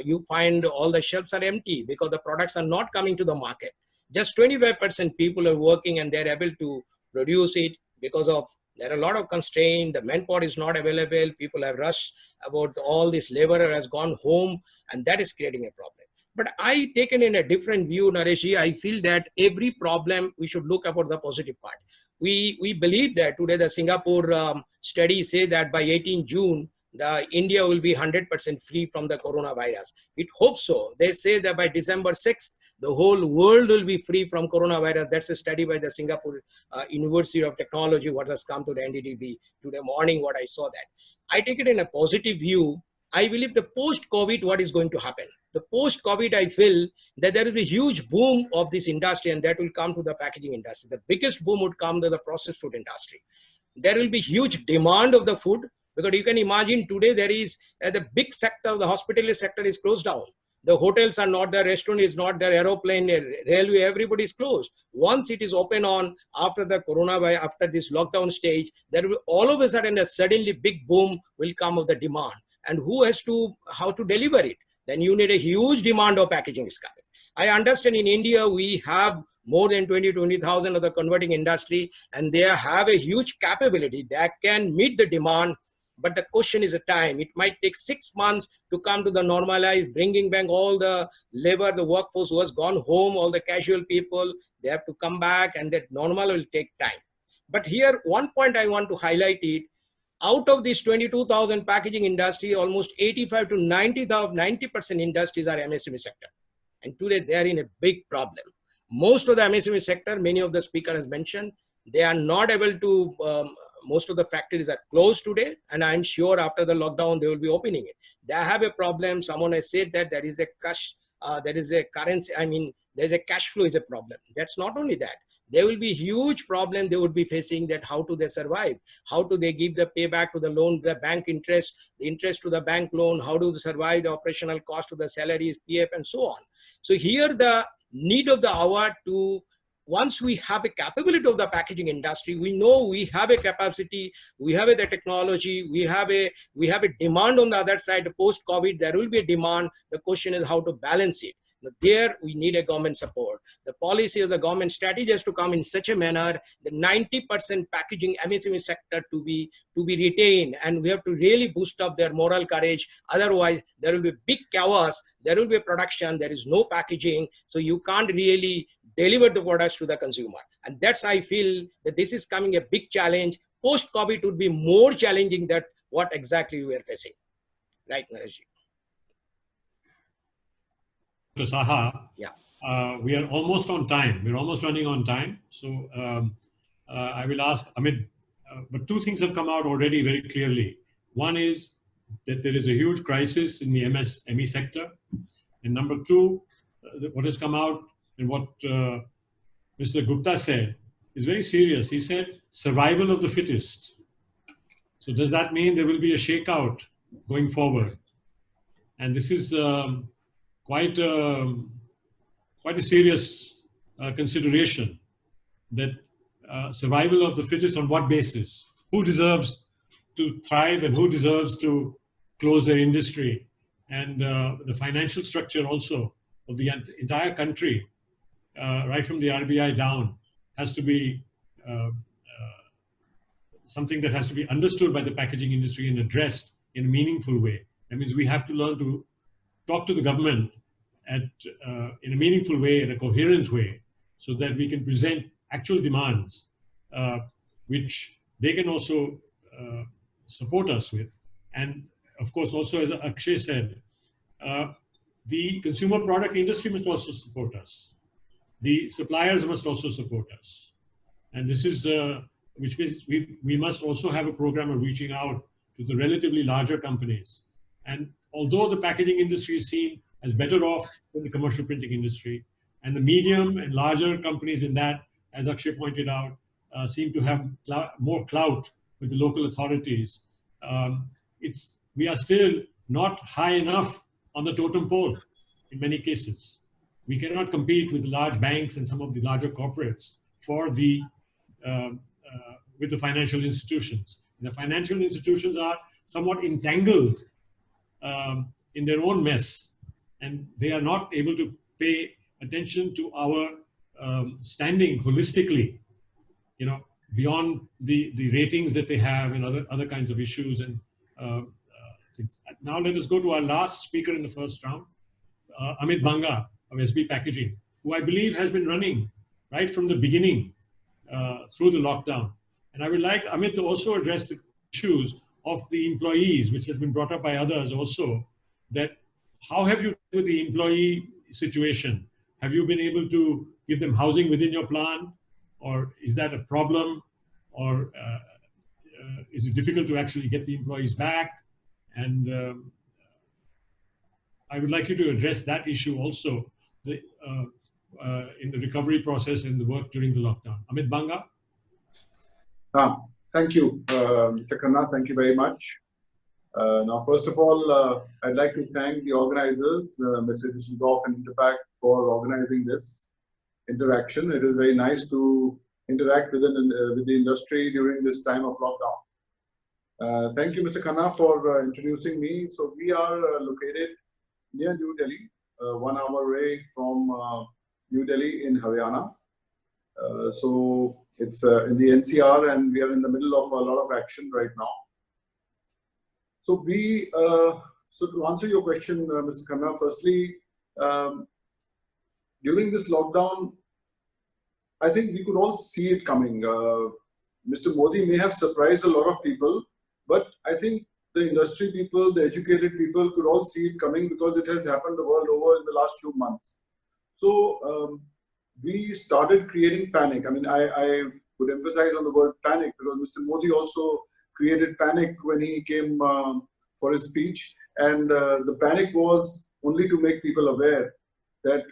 J: you find all the shelves are empty because the products are not coming to the market. Just 25% people are working and they're able to produce it because of there are a lot of constraints, the manpower is not available, people have rushed about all this laborer has gone home, and that is creating a problem. But I take it in a different view, Naresh. I feel that every problem we should look about the positive part. We believe that today the Singapore study say that by 18 June, India will be 100% free from the coronavirus. It hopes so. They say that by December 6th, the whole world will be free from coronavirus. That's a study by the Singapore University of Technology, what has come to the NDTV today morning, what I saw that. I take it in a positive view. I believe the post-COVID, what is going to happen? The post-COVID, I feel that there is a huge boom of this industry and that will come to the packaging industry. The biggest boom would come to the processed food industry. There will be huge demand of the food because you can imagine today there is the big sector, the hospitality sector is closed down. The hotels are not there, restaurant is not there, aeroplane, railway, everybody is closed. Once it is open on after the coronavirus, after this lockdown stage, there will all of a sudden a suddenly big boom will come of the demand. And who has to, how to deliver it? Then you need a huge demand of packaging is coming. I understand in India, we have more than 20,000 of the converting industry, and they have a huge capability that can meet the demand. But the question is a time. It might take 6 months to come to the normalized, bringing back all the labor, the workforce who has gone home, all the casual people, they have to come back, and that normal will take time. But here, one point I want to highlight it, out of this 22,000 packaging industry, almost 85 to 90% industries are MSME sector. And today they are in a big problem. Most of the MSME sector, many of the speakers has mentioned, they are not able to, most of the factories are closed today. And I'm sure after the lockdown, they will be opening it. They have a problem. Someone has said that there is a cash, there is a currency, I mean, there's a cash flow is a problem. That's not only that. There will be huge problem they would be facing, that how do they survive? How do they give the payback to the loan, the bank interest, the interest to the bank loan? How do they survive the operational cost to the salaries, PF and so on? So here the need of the hour to, once we have a capability of the packaging industry, we know we have a capacity, we have the technology, we have a demand on the other side. Post-COVID, there will be a demand. The question is how to balance it. There we need a government support. The policy of the government strategy has to come in such a manner that 90% packaging MSME sector to be retained, and we have to really boost up their moral courage. Otherwise, there will be big chaos. There will be a production. There is no packaging, so you can't really deliver the products to the consumer. And that's, I feel that this is coming a big challenge. Post-COVID would be more challenging than what exactly we are facing. Right, Naresh?
B: Saha,
J: yeah.
B: We are almost on time. We're almost running on time. So I will ask Amit, but two things have come out already very clearly. One is that there is a huge crisis in the MSME sector. And number two, what has come out and what Mr. Gupta said is very serious. He said survival of the fittest. So does that mean there will be a shakeout going forward? And this is quite a serious consideration, that survival of the fittest on what basis? Who deserves to thrive and who deserves to close their industry? And the financial structure also of the entire country, right from the RBI down, has to be something that has to be understood by the packaging industry and addressed in a meaningful way. That means we have to learn to talk to the government in a meaningful way, in a coherent way, so that we can present actual demands, which they can also support us with. And of course, also as Akshay said, the consumer product industry must also support us. The suppliers must also support us. And this is, which means we must also have a program of reaching out to the relatively larger companies. And although the packaging industry is seen as better off than the commercial printing industry, and the medium and larger companies in that, as Akshay pointed out, seem to have more clout with the local authorities, we are still not high enough on the totem pole in many cases. We cannot compete with the large banks and some of the larger corporates for the with the financial institutions. And the financial institutions are somewhat entangled in their own mess, and they are not able to pay attention to our standing holistically, you know, beyond the ratings that they have and other kinds of issues and things. Now let us go to our last speaker in the first round, Amit Banga of SB Packaging, who I believe has been running right from the beginning through the lockdown. And I would like Amit to also address the issues of the employees, which has been brought up by others also, that how have you dealt with the employee situation? Have you been able to give them housing within your plan? Or is that a problem? Or is it difficult to actually get the employees back? And I would like you to address that issue also in the recovery process and the work during the lockdown. Amit Banga?
K: Thank you, Mr. Khanna. Thank you very much. Now, first of all, I'd like to thank the organizers, Messe Duesseldorf and interpack, for organizing this interaction. It is very nice to interact with the industry during this time of lockdown. Thank you, Mr. Khanna, for introducing me. So we are located near New Delhi, 1 hour away from New Delhi in Haryana. So it's in the NCR, and we are in the middle of a lot of action right now. So so to answer your question, Mr. Khanna, firstly, during this lockdown, I think we could all see it coming. Mr. Modi may have surprised a lot of people, but I think the industry people, the educated people could all see it coming because it has happened the world over in the last few months. So we started creating panic. I mean, I would emphasize on the word panic because Mr. Modi also created panic when he came for his speech. And the panic was only to make people aware that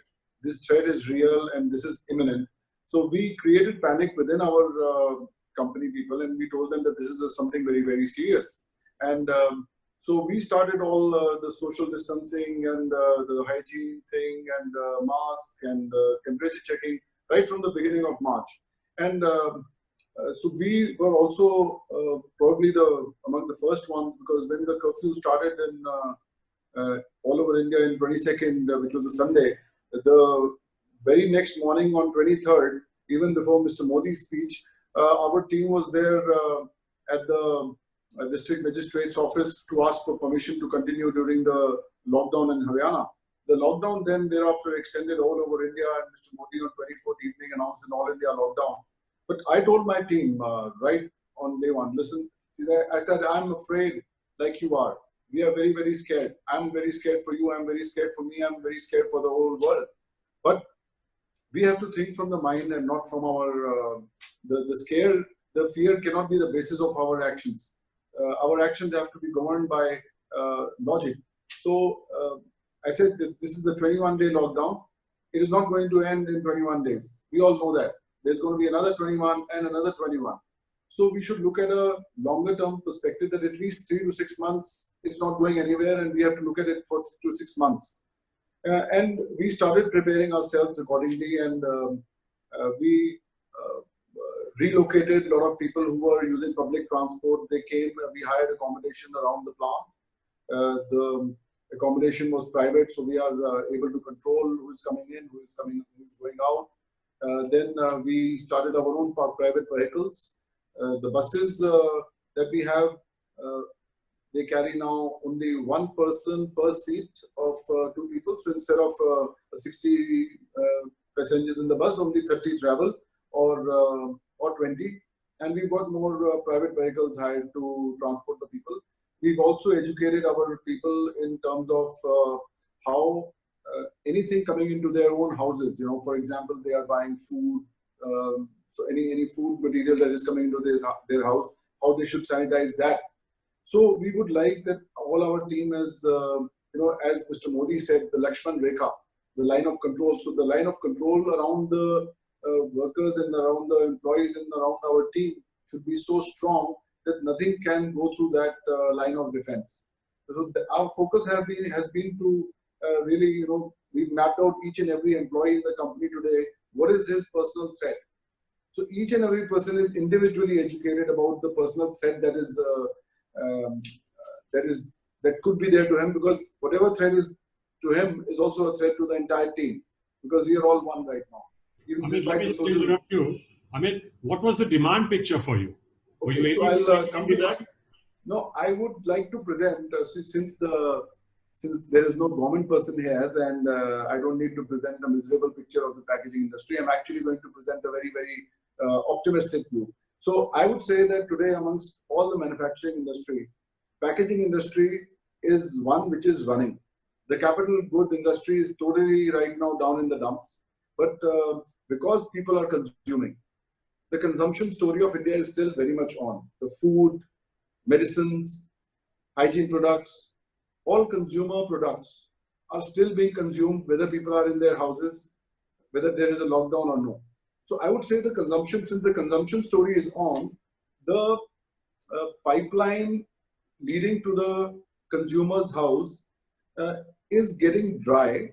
K: this threat is real and this is imminent. So we created panic within our company people, and we told them that this is something very, very serious. And so we started all the social distancing and the hygiene thing and mask and temperature checking right from the beginning of March. And so we were also probably among the first ones, because when the curfew started in all over India in 22nd, which was a Sunday, the very next morning on 23rd, even before Mr. Modi's speech, our team was there at the district magistrate's office to ask for permission to continue during the lockdown in Haryana. The lockdown then thereafter extended all over India, and Mr. Modi on 24th evening announced an all India lockdown. But I told my team right on day one, listen, see, I said, I'm afraid like you are. We are very, very scared. I'm very scared for you. I'm very scared for me. I'm very scared for the whole world. But we have to think from the mind and not from our, the fear cannot be the basis of our actions. Our actions have to be governed by logic. So I said, this is a 21-day lockdown. It is not going to end in 21 days. We all know that. There's going to be another 21 and another 21. So we should look at a longer term perspective that at least 3 to 6 months, it's not going anywhere, and we have to look at it for 3 to 6 months. And we started preparing ourselves accordingly, and we relocated a lot of people who were using public transport. They came, we hired accommodation around the plant. The accommodation was private, so we are able to control who is coming in, who is going out. Then we started our own private vehicles. The buses that we have, they carry now only one person per seat of 2 people. So instead of 60 passengers in the bus, only 30 travel, or 20. And we've got more private vehicles hired to transport the people. We've also educated our people in terms of how anything coming into their own houses, you know, for example, they are buying food, so any food material that is coming into their house, how they should sanitize that. So we would like that all our team is, you know, as Mr. Modi said, the Lakshman Rekha, the line of control. So the line of control around the workers and around the employees and around our team should be so strong that nothing can go through that line of defense. So our focus has been to really, you know, we've mapped out each and every employee in the company today. What is his personal threat? So each and every person is individually educated about the personal threat that could be there to him, because whatever threat is to him is also a threat to the entire team, because we are all one right now. Even despite the social...
B: interrupt you. I mean, what was the demand picture for you?
K: Okay,
B: were you
K: so
B: able
K: I'll
B: to
K: come to that. No, I would like to present, since there is no government person here, and I don't need to present a miserable picture of the packaging industry. I'm actually going to present a very, very optimistic view. So I would say that today, amongst all the manufacturing industry, packaging industry is one which is running. The capital good industry is totally right now down in the dumps. But because people are consuming, the consumption story of India is still very much on. The food, medicines, hygiene products, all consumer products are still being consumed, whether people are in their houses, whether there is a lockdown or no. So I would say the consumption, since the consumption story is on, the pipeline leading to the consumer's house is getting dry.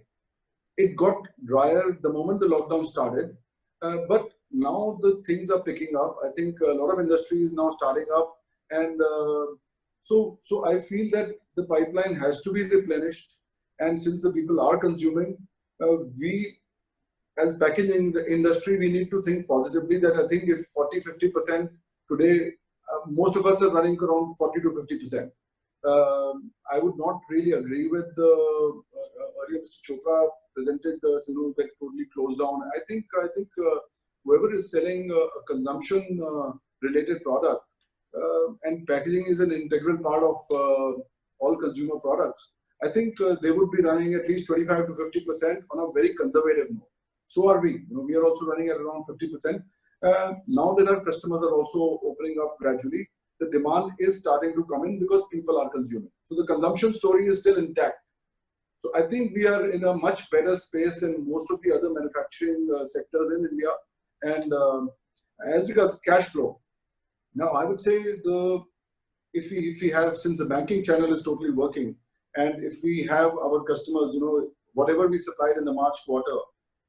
K: It got drier the moment the lockdown started, but now the things are picking up. I think a lot of industry is now starting up, and so I feel that the pipeline has to be replenished. And since the people are consuming, we as packaging industry, we need to think positively that I think if 40-50% today, most of us are running around 40 to 50%. I would not really agree with the earlier Mr. Chopra presented scenario that totally closed down. I think whoever is selling a consumption related product, and packaging is an integral part of all consumer products, I think they would be running at least 25 to 50% on a very conservative note. So are we. We are also running at around 50%. Now that our customers are also opening up gradually, the demand is starting to come in because people are consuming. So the consumption story is still intact. So I think we are in a much better space than most of the other manufacturing sectors in India. And as regards cash flow, now I would say if we have, since the banking channel is totally working, and if we have our customers, whatever we supplied in the March quarter,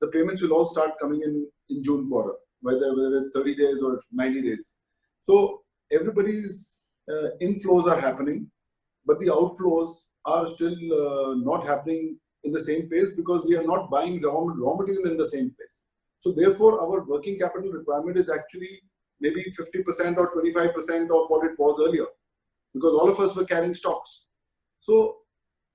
K: the payments will all start coming in June quarter, whether it's 30 days or 90 days. So everybody's inflows are happening, but the outflows are still not happening in the same pace because we are not buying raw material in the same place. So therefore, our working capital requirement is actually maybe 50% or 25% of what it was earlier, because all of us were carrying stocks. So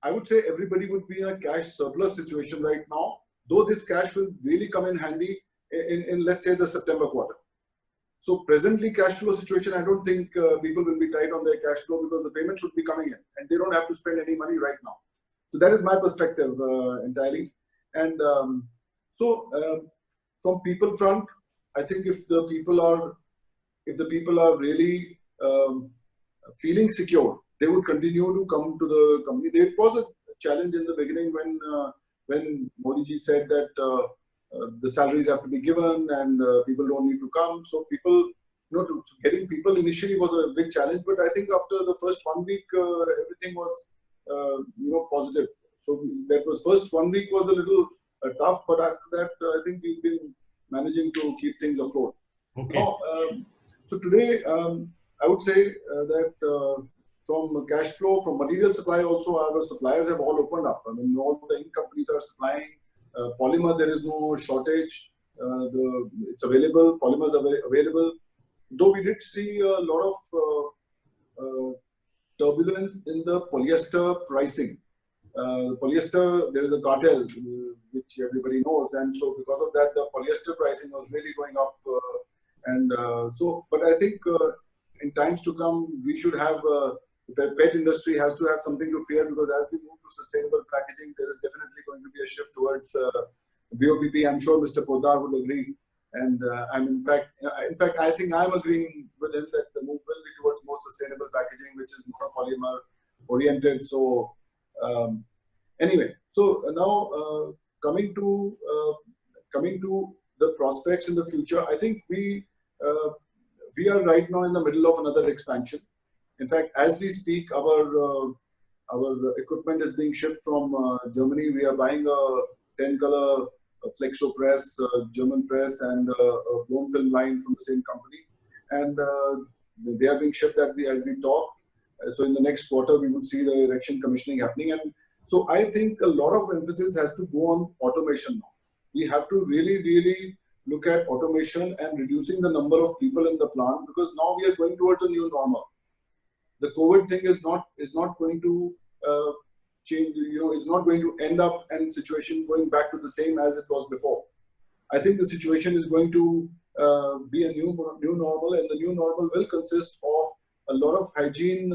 K: I would say everybody would be in a cash surplus situation right now, though this cash will really come in handy in let's say the September quarter. So presently cash flow situation, I don't think people will be tight on their cash flow because the payment should be coming in and they don't have to spend any money right now. So that is my perspective entirely. And from people front, I think if the people are really feeling secure, they would continue to come to the company. There was a challenge in the beginning when Modi ji said that the salaries have to be given and people don't need to come. So people, getting people initially was a big challenge. But I think after the first 1 week, everything was, positive. So that was first 1 week was a little tough, but after that, I think we've been managing to keep things afloat.
B: Okay.
K: Now, so today, I would say that from cash flow, from material supply also, our suppliers have all opened up. I mean, all the ink companies are supplying. Polymer, there is no shortage. It's available. Polymers are available. Though we did see a lot of turbulence in the polyester pricing. Polyester, there is a cartel, which everybody knows. And so because of that, the polyester pricing was really going up. But I think in times to come, we should have, the PET industry has to have something to fear, because as we move to sustainable packaging, there is definitely going to be a shift towards BOPP. I'm sure Mr. Poddar would agree. And in fact, I think I'm agreeing with him that the move will be towards more sustainable packaging, which is more polymer oriented. So anyway, so now coming to the prospects in the future, I think we are right now in the middle of another expansion. In fact, as we speak, our equipment is being shipped from Germany. We are buying a 10-color flexo press, German press, and a blown film line from the same company. And they are being shipped as we talk. So in the next quarter, we would see the erection commissioning happening. And so I think a lot of emphasis has to go on automation now. We have to really, really look at automation and reducing the number of people in the plant, because now we are going towards a new normal. The COVID thing is not going to change. It's not going to end up in situation going back to the same as it was before. I think the situation is going to be a new normal, and the new normal will consist of a lot of hygiene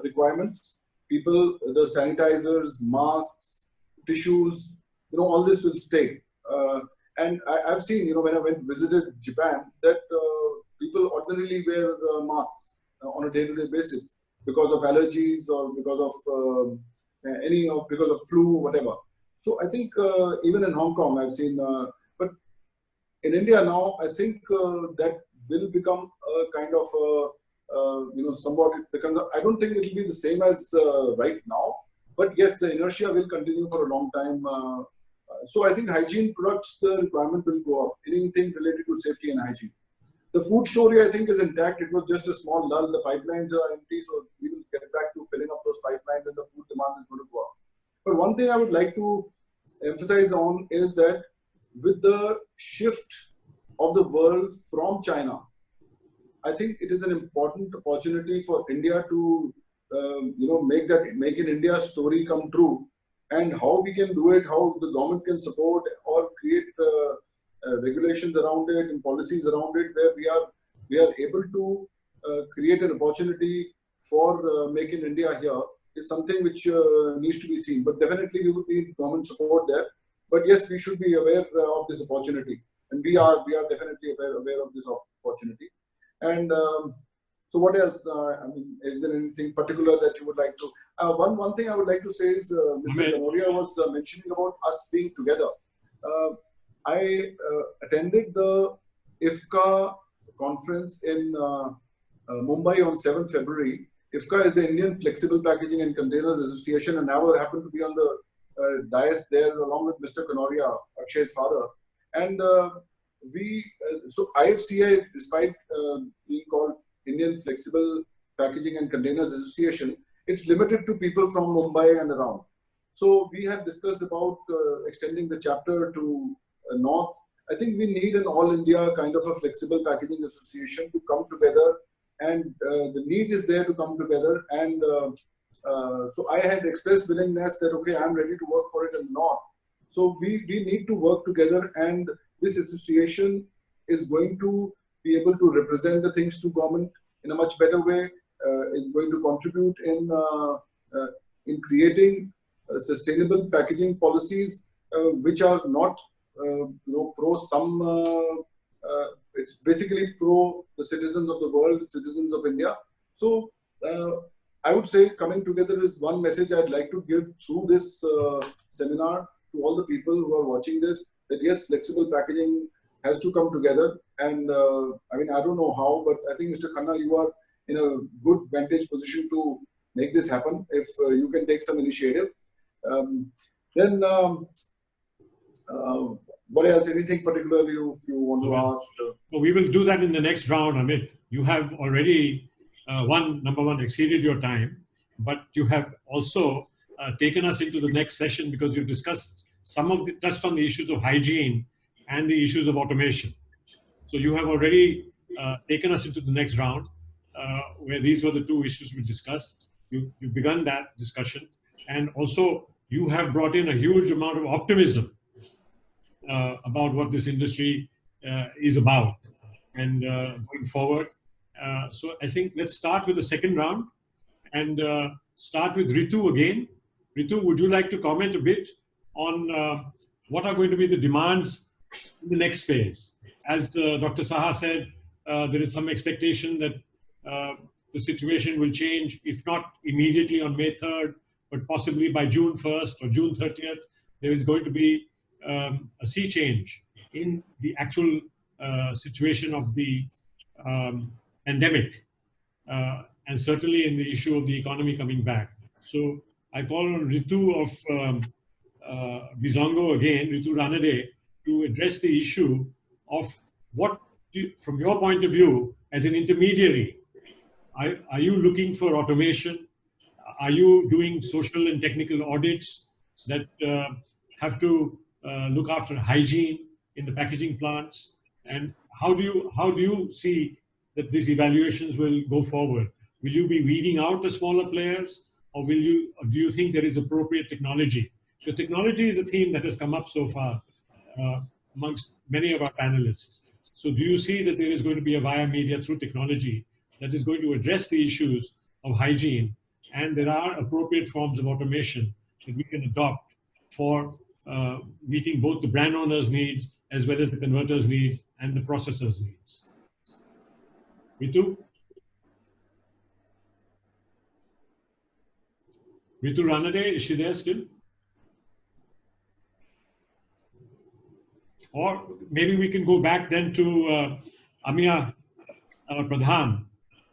K: requirements. People, the sanitizers, masks, tissues, all this will stay. And I've seen, when I visited Japan, that people ordinarily wear masks on a day-to-day basis because of allergies or because of flu, whatever. So I think even in Hong Kong, I've seen, but in India now, I think that will become a kind of, somewhat, I don't think it will be the same as right now, but yes, the inertia will continue for a long time. So I think hygiene products, the requirement will go up, anything related to safety and hygiene. The food story, I think, is intact. It was just a small lull. The pipelines are empty, so we will get back to filling up those pipelines and the food demand is going to go up. But one thing I would like to emphasize on is that with the shift of the world from China, I think it is an important opportunity for India to, make an India story come true, and how we can do it, how the government can support or create regulations around it and policies around it, where we are we are able to create an opportunity for Make in India here is something which needs to be seen. But definitely we would need government support there. But yes, we should be aware of this opportunity, and we are definitely aware of this opportunity. And so, what else? I mean, is there anything particular that you would like to? One thing I would like to say is Mr. Kanoria was mentioning about us being together. I attended the IFCA conference in Mumbai on 7th February. IFCA is the Indian Flexible Packaging and Containers Association, and I happened to be on the dais there along with Mr. Kanoria, Akshay's father. And so IFCA, despite being called Indian Flexible Packaging and Containers Association, it's limited to people from Mumbai and around. So we have discussed about extending the chapter to North. I think we need an all India kind of a flexible packaging association to come together, and the need is there to come together. And so I had expressed willingness that, okay, I'm ready to work for it in North. So we need to work together, and this association is going to be able to represent the things to government in a much better way, is going to contribute in creating sustainable packaging policies which are not pro some, it's basically pro the citizens of the world, citizens of India. So I would say coming together is one message I'd like to give through this seminar to all the people who are watching this, that yes, flexible packaging has to come together. And I mean, I don't know how, but I think Mr. Khanna, you are in a good vantage position to make this happen if you can take some initiative. Then what else? Anything particularly if you want to ask?
B: Well, we will do that in the next round, Amit. You have already, number one, exceeded your time, but you have also taken us into the next session because you've discussed touched on the issues of hygiene and the issues of automation. So you have already taken us into the next round where these were the two issues we discussed. You've begun that discussion, and also you have brought in a huge amount of optimism about what this industry is about and going forward. So I think let's start with the second round and start with Ritu again. Ritu, would you like to comment a bit on what are going to be the demands in the next phase? As Dr. Saha said, there is some expectation that the situation will change, if not immediately on May 3rd, but possibly by June 1st or June 30th, there is going to be a sea change in the actual situation of the pandemic, and certainly in the issue of the economy coming back. So I call on Ritu of Bizongo again, Ritu Ranade, to address the issue of what, from your point of view, as an intermediary, are you looking for automation? Are you doing social and technical audits that have to look after hygiene in the packaging plants? And how do you see that these evaluations will go forward? Will you be weeding out the smaller players, or do you think there is appropriate technology? Because technology is a theme that has come up so far amongst many of our panelists. So do you see that there is going to be a via media through technology that is going to address the issues of hygiene, and there are appropriate forms of automation that we can adopt for meeting both the brand owners' needs as well as the converters' needs and the processors' needs? Ritu? Ritu Ranade, is she there still? Or maybe we can go back then to Amia Pradhan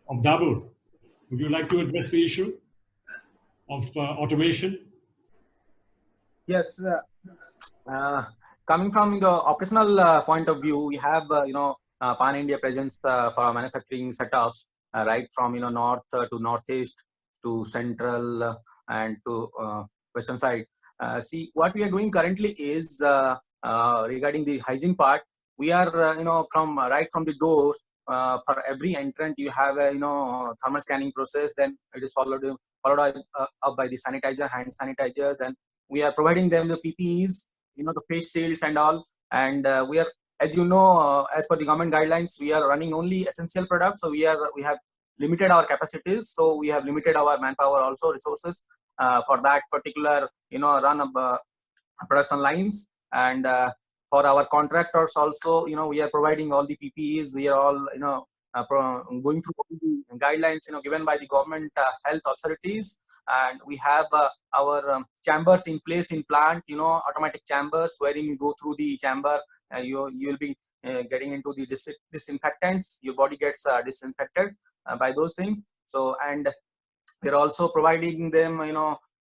B: of Dabur. Would you like to address the issue of automation?
D: Yes. Coming from the operational point of view, we have pan-India presence for our manufacturing setups, right from north to northeast to central and to western side. See, what we are doing currently is regarding the hygiene part. We are right from the doors. For every entrant, you have a thermal scanning process. Then it is followed up by the sanitizer, hand sanitizer. Then we are providing them the PPEs, the face shields and all. And we are as you know, as per the government guidelines, we are running only essential products. So we have limited our capacities. So we have limited our manpower also, resources for that particular, run of production lines. And for our contractors also, we are providing all the PPEs. We are all, going through all the guidelines, given by the government health authorities. And we have our chambers in place in plant, automatic chambers, wherein you go through the chamber, you will be getting into the disinfectants. Your body gets disinfected by those things. So, and we're also providing them,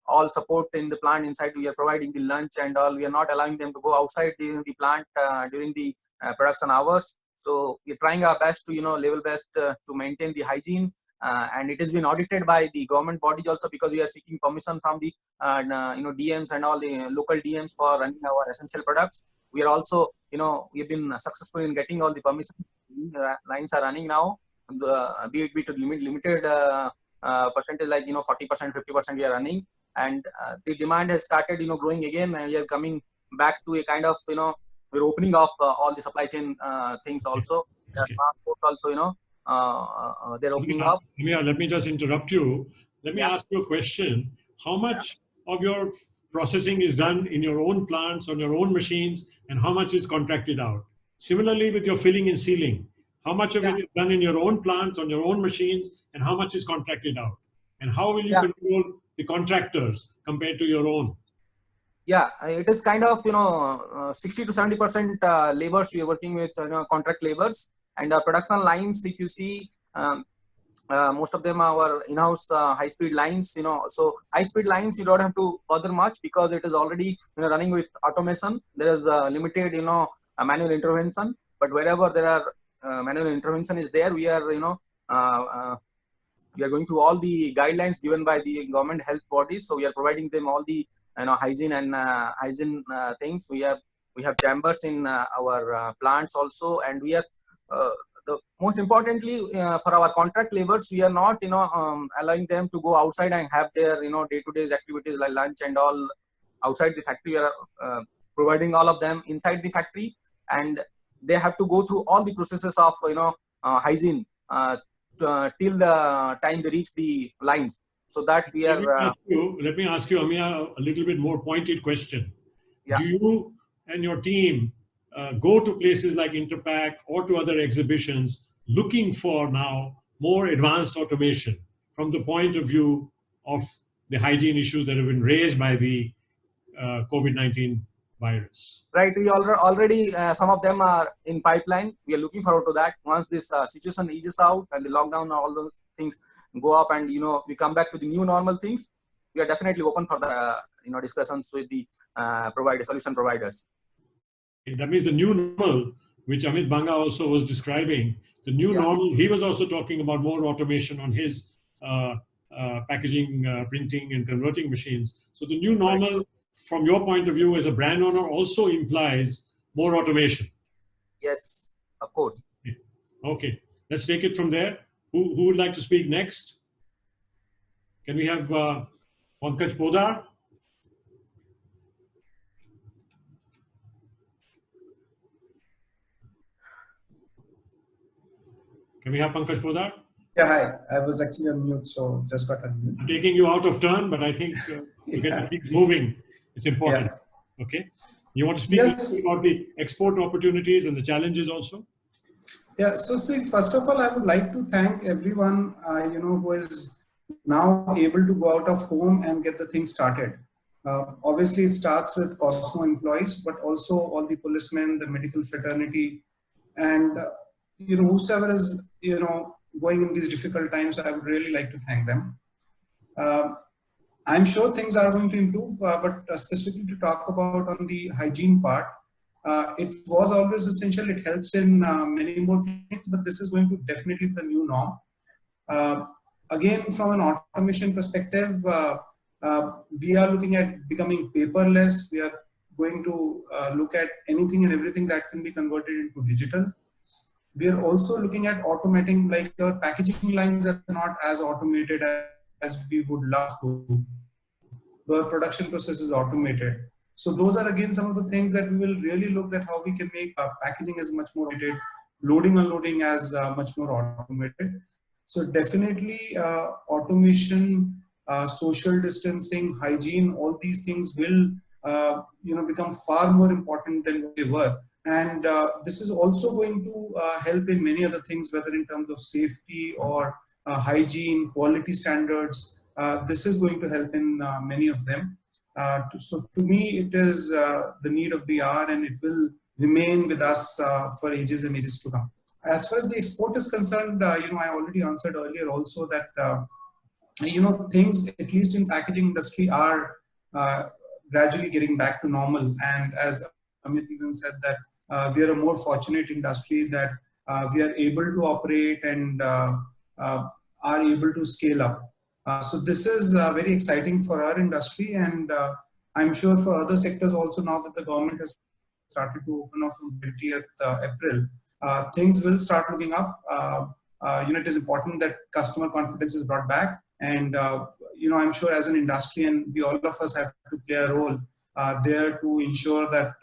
D: all support in the plant inside. We are providing the lunch and all. We are not allowing them to go outside during the plant during the production hours. So we're trying our best to, level best to maintain the hygiene. And it has been audited by the government bodies also, because we are seeking permission from the DMs and all the local DMs for running our essential products. We are also, we've been successful in getting all the permission. Lines are running now, be it to limited percentage, like 40%, 50% we are running. And the demand has started, growing again, and we are coming back to a kind of, we're opening up all the supply chain things also. Transport also, they're opening up.
B: Let me just interrupt you. Let me ask you a question. How much of your processing is done in your own plants, on your own machines, and how much is contracted out? Similarly, with your filling and sealing, how much of it is done in your own plants, on your own machines, and how much is contracted out? And how will you control the contractors compared to your own?
D: Yeah, it is kind of, 60 to 70% labors we are working with, contract labors. And production lines, if you see, most of them are our in-house high-speed lines, so high-speed lines, you don't have to bother much, because it is already running with automation. There is limited, manual intervention, but wherever there are manual intervention is there, we are, we are going through all the guidelines given by the government health bodies. So we are providing them all the hygiene and hygiene things. We have chambers in our plants also, and we are most importantly for our contract laborers, we are not allowing them to go outside and have their day-to-day activities like lunch and all outside the factory. We are providing all of them inside the factory, and they have to go through all the processes of hygiene till the time they reach the lines. So that we are.
B: Let me ask you, Amia, a little bit more pointed question.
D: Yeah.
B: Do you and your team go to places like Interpack or to other exhibitions looking for now more advanced automation from the point of view of the hygiene issues that have been raised by the COVID-19 virus?
D: Right, we already some of them are in pipeline. We are looking forward to that. Once this situation eases out and the lockdown, all those things go up, and we come back to the new normal things, we are definitely open for the discussions with the solution providers.
B: That means the new normal, which Amit Banga also was describing, the new normal, he was also talking about more automation on his packaging, printing and converting machines. So the new normal, from your point of view as a brand owner, also implies more automation.
D: Yes, of course.
B: Okay, let's take it from there. Who would like to speak next? Can we have Pankaj Podar? Can we have Pankaj Podar?
F: Yeah, hi. I was actually on mute, so just got unmute.
B: I'm taking you out of turn, but I think to get things moving, it's important. Yeah. Okay. You want to speak about the export opportunities and the challenges also?
F: Yeah. So, see, first of all, I would like to thank everyone, who is now able to go out of home and get the thing started. Obviously, it starts with Cosmo employees, but also all the policemen, the medical fraternity, and whosoever is going in these difficult times. I would really like to thank them. I'm sure things are going to improve, but specifically to talk about on the hygiene part, it was always essential. It helps in many more things, but this is going to definitely be the new norm. Again, from an automation perspective, we are looking at becoming paperless. We are going to look at anything and everything that can be converted into digital. We are also looking at automating, like our packaging lines are not as automated as we would love to. The production process is automated. So those are again some of the things that we will really look at, how we can make packaging as much more automated, loading unloading as much more automated. So definitely automation, social distancing, hygiene, all these things will become far more important than what they were. And this is also going to help in many other things, whether in terms of safety or hygiene, quality standards. This is going to help in many of them. So to me, it is the need of the hour, and it will remain with us for ages and ages to come. As far as the export is concerned, I already answered earlier also that things, at least in packaging industry, are gradually getting back to normal. And as Amit even said, that we are a more fortunate industry, that we are able to operate and are able to scale up. So this is very exciting for our industry, and I'm sure for other sectors also, now that the government has started to open up from 20th April, things will start looking up. It is important that customer confidence is brought back, and I'm sure as an industry, and we all of us have to play a role there to ensure that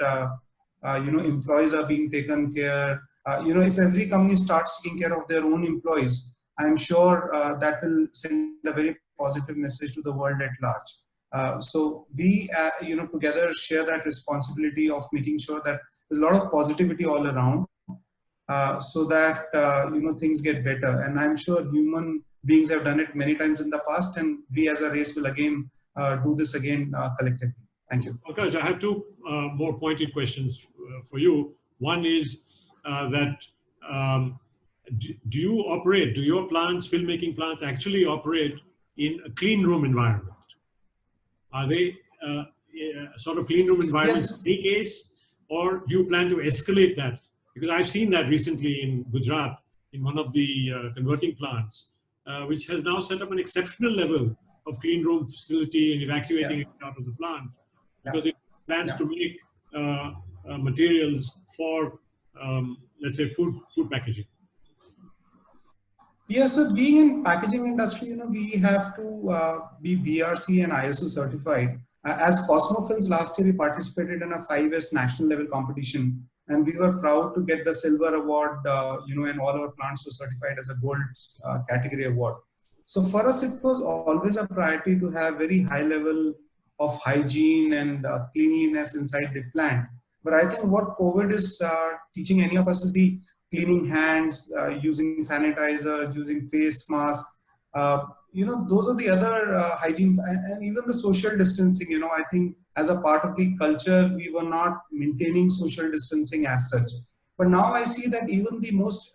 F: employees are being taken care. If every company starts taking care of their own employees, I'm sure that will send a very positive message to the world at large. So we, together share that responsibility of making sure that there's a lot of positivity all around, so that things get better. And I'm sure human beings have done it many times in the past, and we as a race will again do this again collectively. Thank you.
B: Pankaj, I have two more pointed questions for you. One is that do your plants, filmmaking plants, actually operate in a clean room environment? Are they sort of clean room environments in any case, or do you plan to escalate that? Because I've seen that recently in Gujarat, in one of the converting plants, which has now set up an exceptional level of clean room facility and evacuating it out of the plant, because it plans to make materials for, let's say, food packaging.
F: Yeah, so being in packaging industry, we have to be BRC and ISO certified. As Cosmofilms, last year we participated in a 5S national level competition, and we were proud to get the silver award, and all our plants were certified as a gold category award. So for us, it was always a priority to have very high level of hygiene and cleanliness inside the plant. But I think what COVID is teaching any of us is the cleaning hands, using sanitizers, using face masks. Those are the other hygiene, and even the social distancing. I think as a part of the culture, we were not maintaining social distancing as such. But now I see that even the most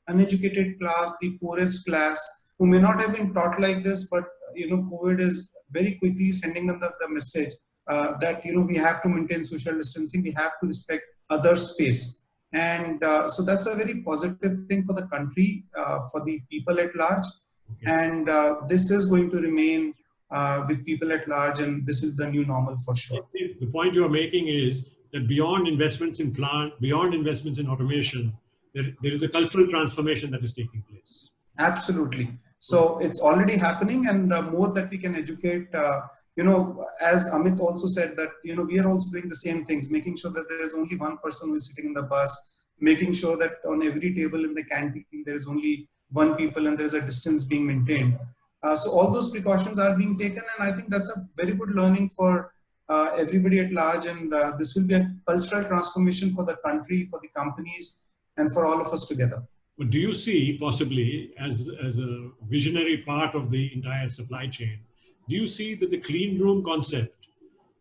F: uneducated class, the poorest class, who may not have been taught like this, but COVID is very quickly sending them the message that we have to maintain social distancing, we have to respect other space. And so that's a very positive thing for the country, for the people at large. And this is going to remain with people at large, and this is the new normal for sure.
B: The point you're making is that beyond investments in plant, beyond investments in automation, there is a cultural transformation that is taking place.
F: Absolutely. So it's already happening, and the more that we can educate, as Amit also said, that, we are also doing the same things, making sure that there is only one person who is sitting in the bus, making sure that on every table in the canteen, there is only one people and there is a distance being maintained. So all those precautions are being taken, and I think that's a very good learning for everybody at large, and this will be a cultural transformation for the country, for the companies, and for all of us together.
B: But do you see, possibly, as a visionary part of the entire supply chain, do you see that the clean room concept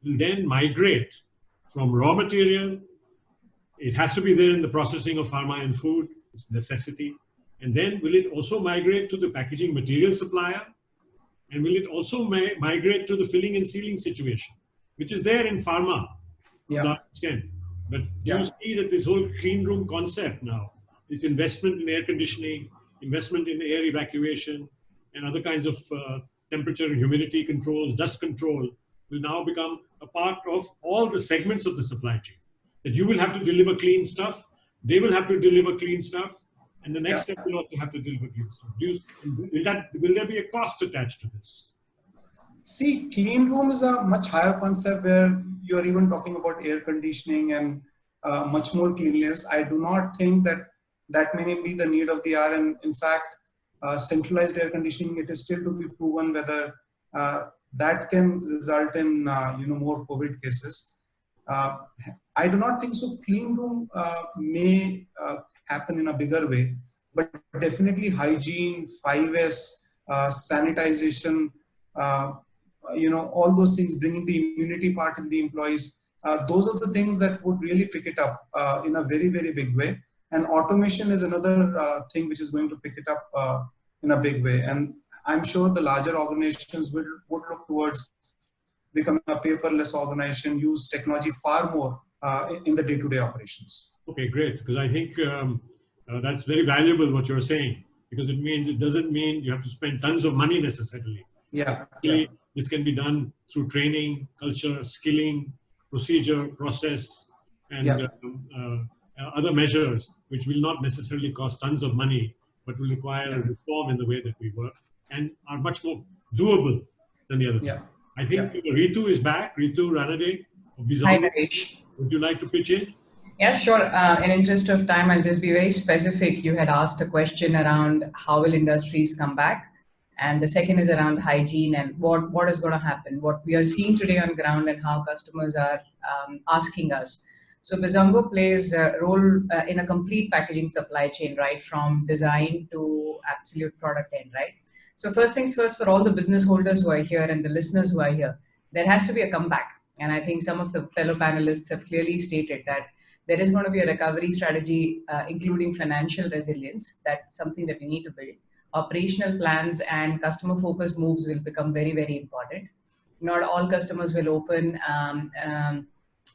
B: will then migrate from raw material? It has to be there in the processing of pharma and food, it's a necessity. And then will it also migrate to the packaging material supplier? And will it also migrate to the filling and sealing situation, which is there in pharma to a large extent? But do you see that this whole clean room concept now, this investment in air conditioning, investment in air evacuation, and other kinds of temperature and humidity controls, dust control, will now become a part of all the segments of the supply chain? That you will have to deliver clean stuff, they will have to deliver clean stuff, and the next step will also have to deliver clean stuff. Will there be a cost attached to this?
F: See, clean room is a much higher concept where you are even talking about air conditioning and much more cleanliness. I do not think that that may be the need of the hour. And in fact, centralized air conditioning, it is still to be proven whether that can result in more COVID cases. I do not think so. Clean room may happen in a bigger way, but definitely hygiene, 5S, sanitization, all those things, bringing the immunity part in the employees. Those are the things that would really pick it up in a very, very big way. And automation is another thing which is going to pick it up in a big way. And I'm sure the larger organizations would look towards becoming a paperless organization, use technology far more in the day-to-day operations.
B: Okay, great. Because I think that's very valuable what you're saying, because it doesn't mean you have to spend tons of money necessarily.
F: Yeah.
B: This can be done through training, culture, skilling, procedure, process, and other measures, which will not necessarily cost tons of money, but will require a reform in the way that we work and are much more doable than the other thing. I think Ritu is back. Ritu Ranade of
C: Hi,
B: Bizongo.
C: Naresh.
B: Would you like to pitch in?
C: Yeah, sure. In interest of time, I'll just be very specific. You had asked a question around how will industries come back, and the second is around hygiene and what is going to happen, what we are seeing today on ground, and how customers are asking us. So Bizongo plays a role in a complete packaging supply chain, right, from design to absolute product end, right? So first things first, for all the business holders who are here and the listeners who are here, there has to be a comeback. And I think some of the fellow panelists have clearly stated that there is going to be a recovery strategy, including financial resilience. That's something that we need to build. Operational plans and customer-focused moves will become very, very important. Not all customers will open.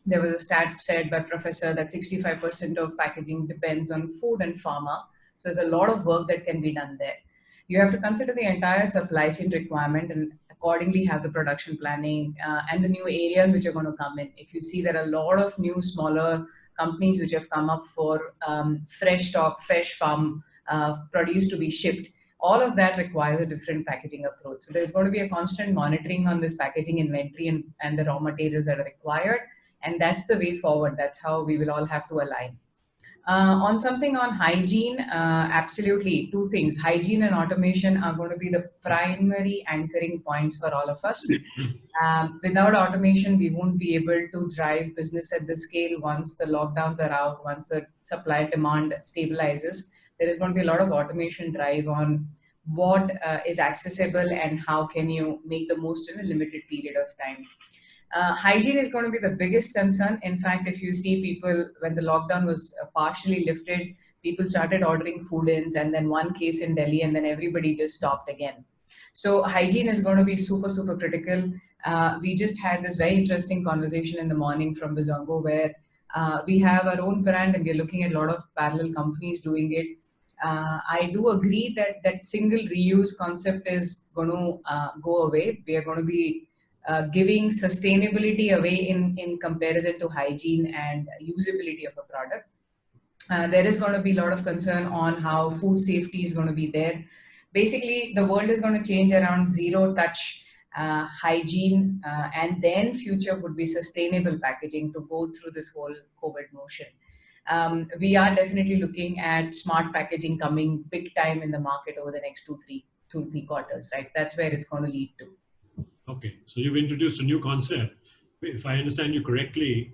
C: There was a stat said by Professor that 65% of packaging depends on food and pharma. So there's a lot of work that can be done there. You have to consider the entire supply chain requirement and accordingly have the production planning and the new areas which are going to come in. If you see, there are a lot of new smaller companies which have come up for fresh stock, fresh farm produce to be shipped. All of that requires a different packaging approach. So there's going to be a constant monitoring on this packaging inventory and the raw materials that are required. And that's the way forward. That's how we will all have to align. On something on hygiene, absolutely, two things. Hygiene and automation are going to be the primary anchoring points for all of us. Without automation, we won't be able to drive business at the scale once the lockdowns are out, once the supply demand stabilizes. There is going to be a lot of automation drive on what is accessible and how can you make the most in a limited period of time. Hygiene is going to be the biggest concern. In fact, if you see people, when the lockdown was partially lifted, people started ordering food-ins, and then one case in Delhi, and then everybody just stopped again. So hygiene is going to be super, super critical. We just had this very interesting conversation in the morning from Bizongo where we have our own brand and we're looking at a lot of parallel companies doing it. I do agree that that single reuse concept is going to go away. We are going to be giving sustainability away in comparison to hygiene and usability of a product. There is going to be a lot of concern on how food safety is going to be there. Basically, the world is going to change around zero touch hygiene, and then future would be sustainable packaging to go through this whole COVID motion. We are definitely looking at smart packaging coming big time in the market over the next two, three quarters, right? That's where it's going to lead to.
B: Okay, so you've introduced a new concept. If I understand you correctly,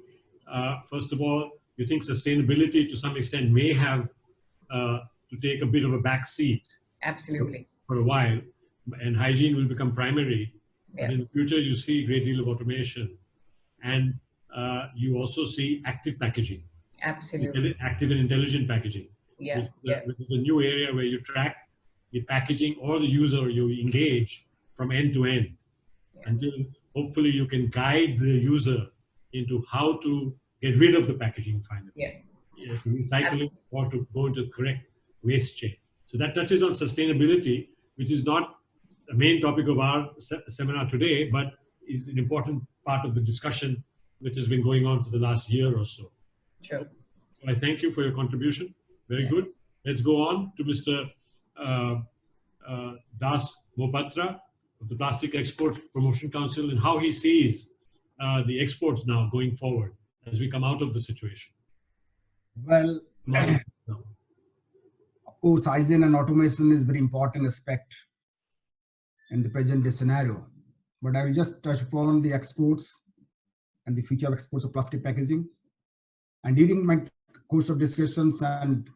B: first of all, you think sustainability to some extent may have to take a bit of a back seat.
C: Absolutely.
B: For a while, and hygiene will become primary.
C: Yeah.
B: But in the future, you see a great deal of automation. And you also see active packaging.
C: Absolutely.
B: Active and intelligent packaging.
C: Yeah.
B: Which is a new area where you track the packaging or the user you engage from end to end. Until hopefully you can guide the user into how to get rid of the packaging finally. To recycling or to go into the correct waste chain. So that touches on sustainability, which is not the main topic of our seminar today, but is an important part of the discussion which has been going on for the last year or so.
C: Sure.
B: So I thank you for your contribution. Very good. Let's go on to Mr. Dasmohapatra of the Plastic Export Promotion Council, and how he sees the exports now going forward as we come out of the situation.
E: Well, of course, hygiene and automation is very important aspect in the present day scenario. But I will just touch upon the exports and the future of exports of plastic packaging. And during my course of discussions and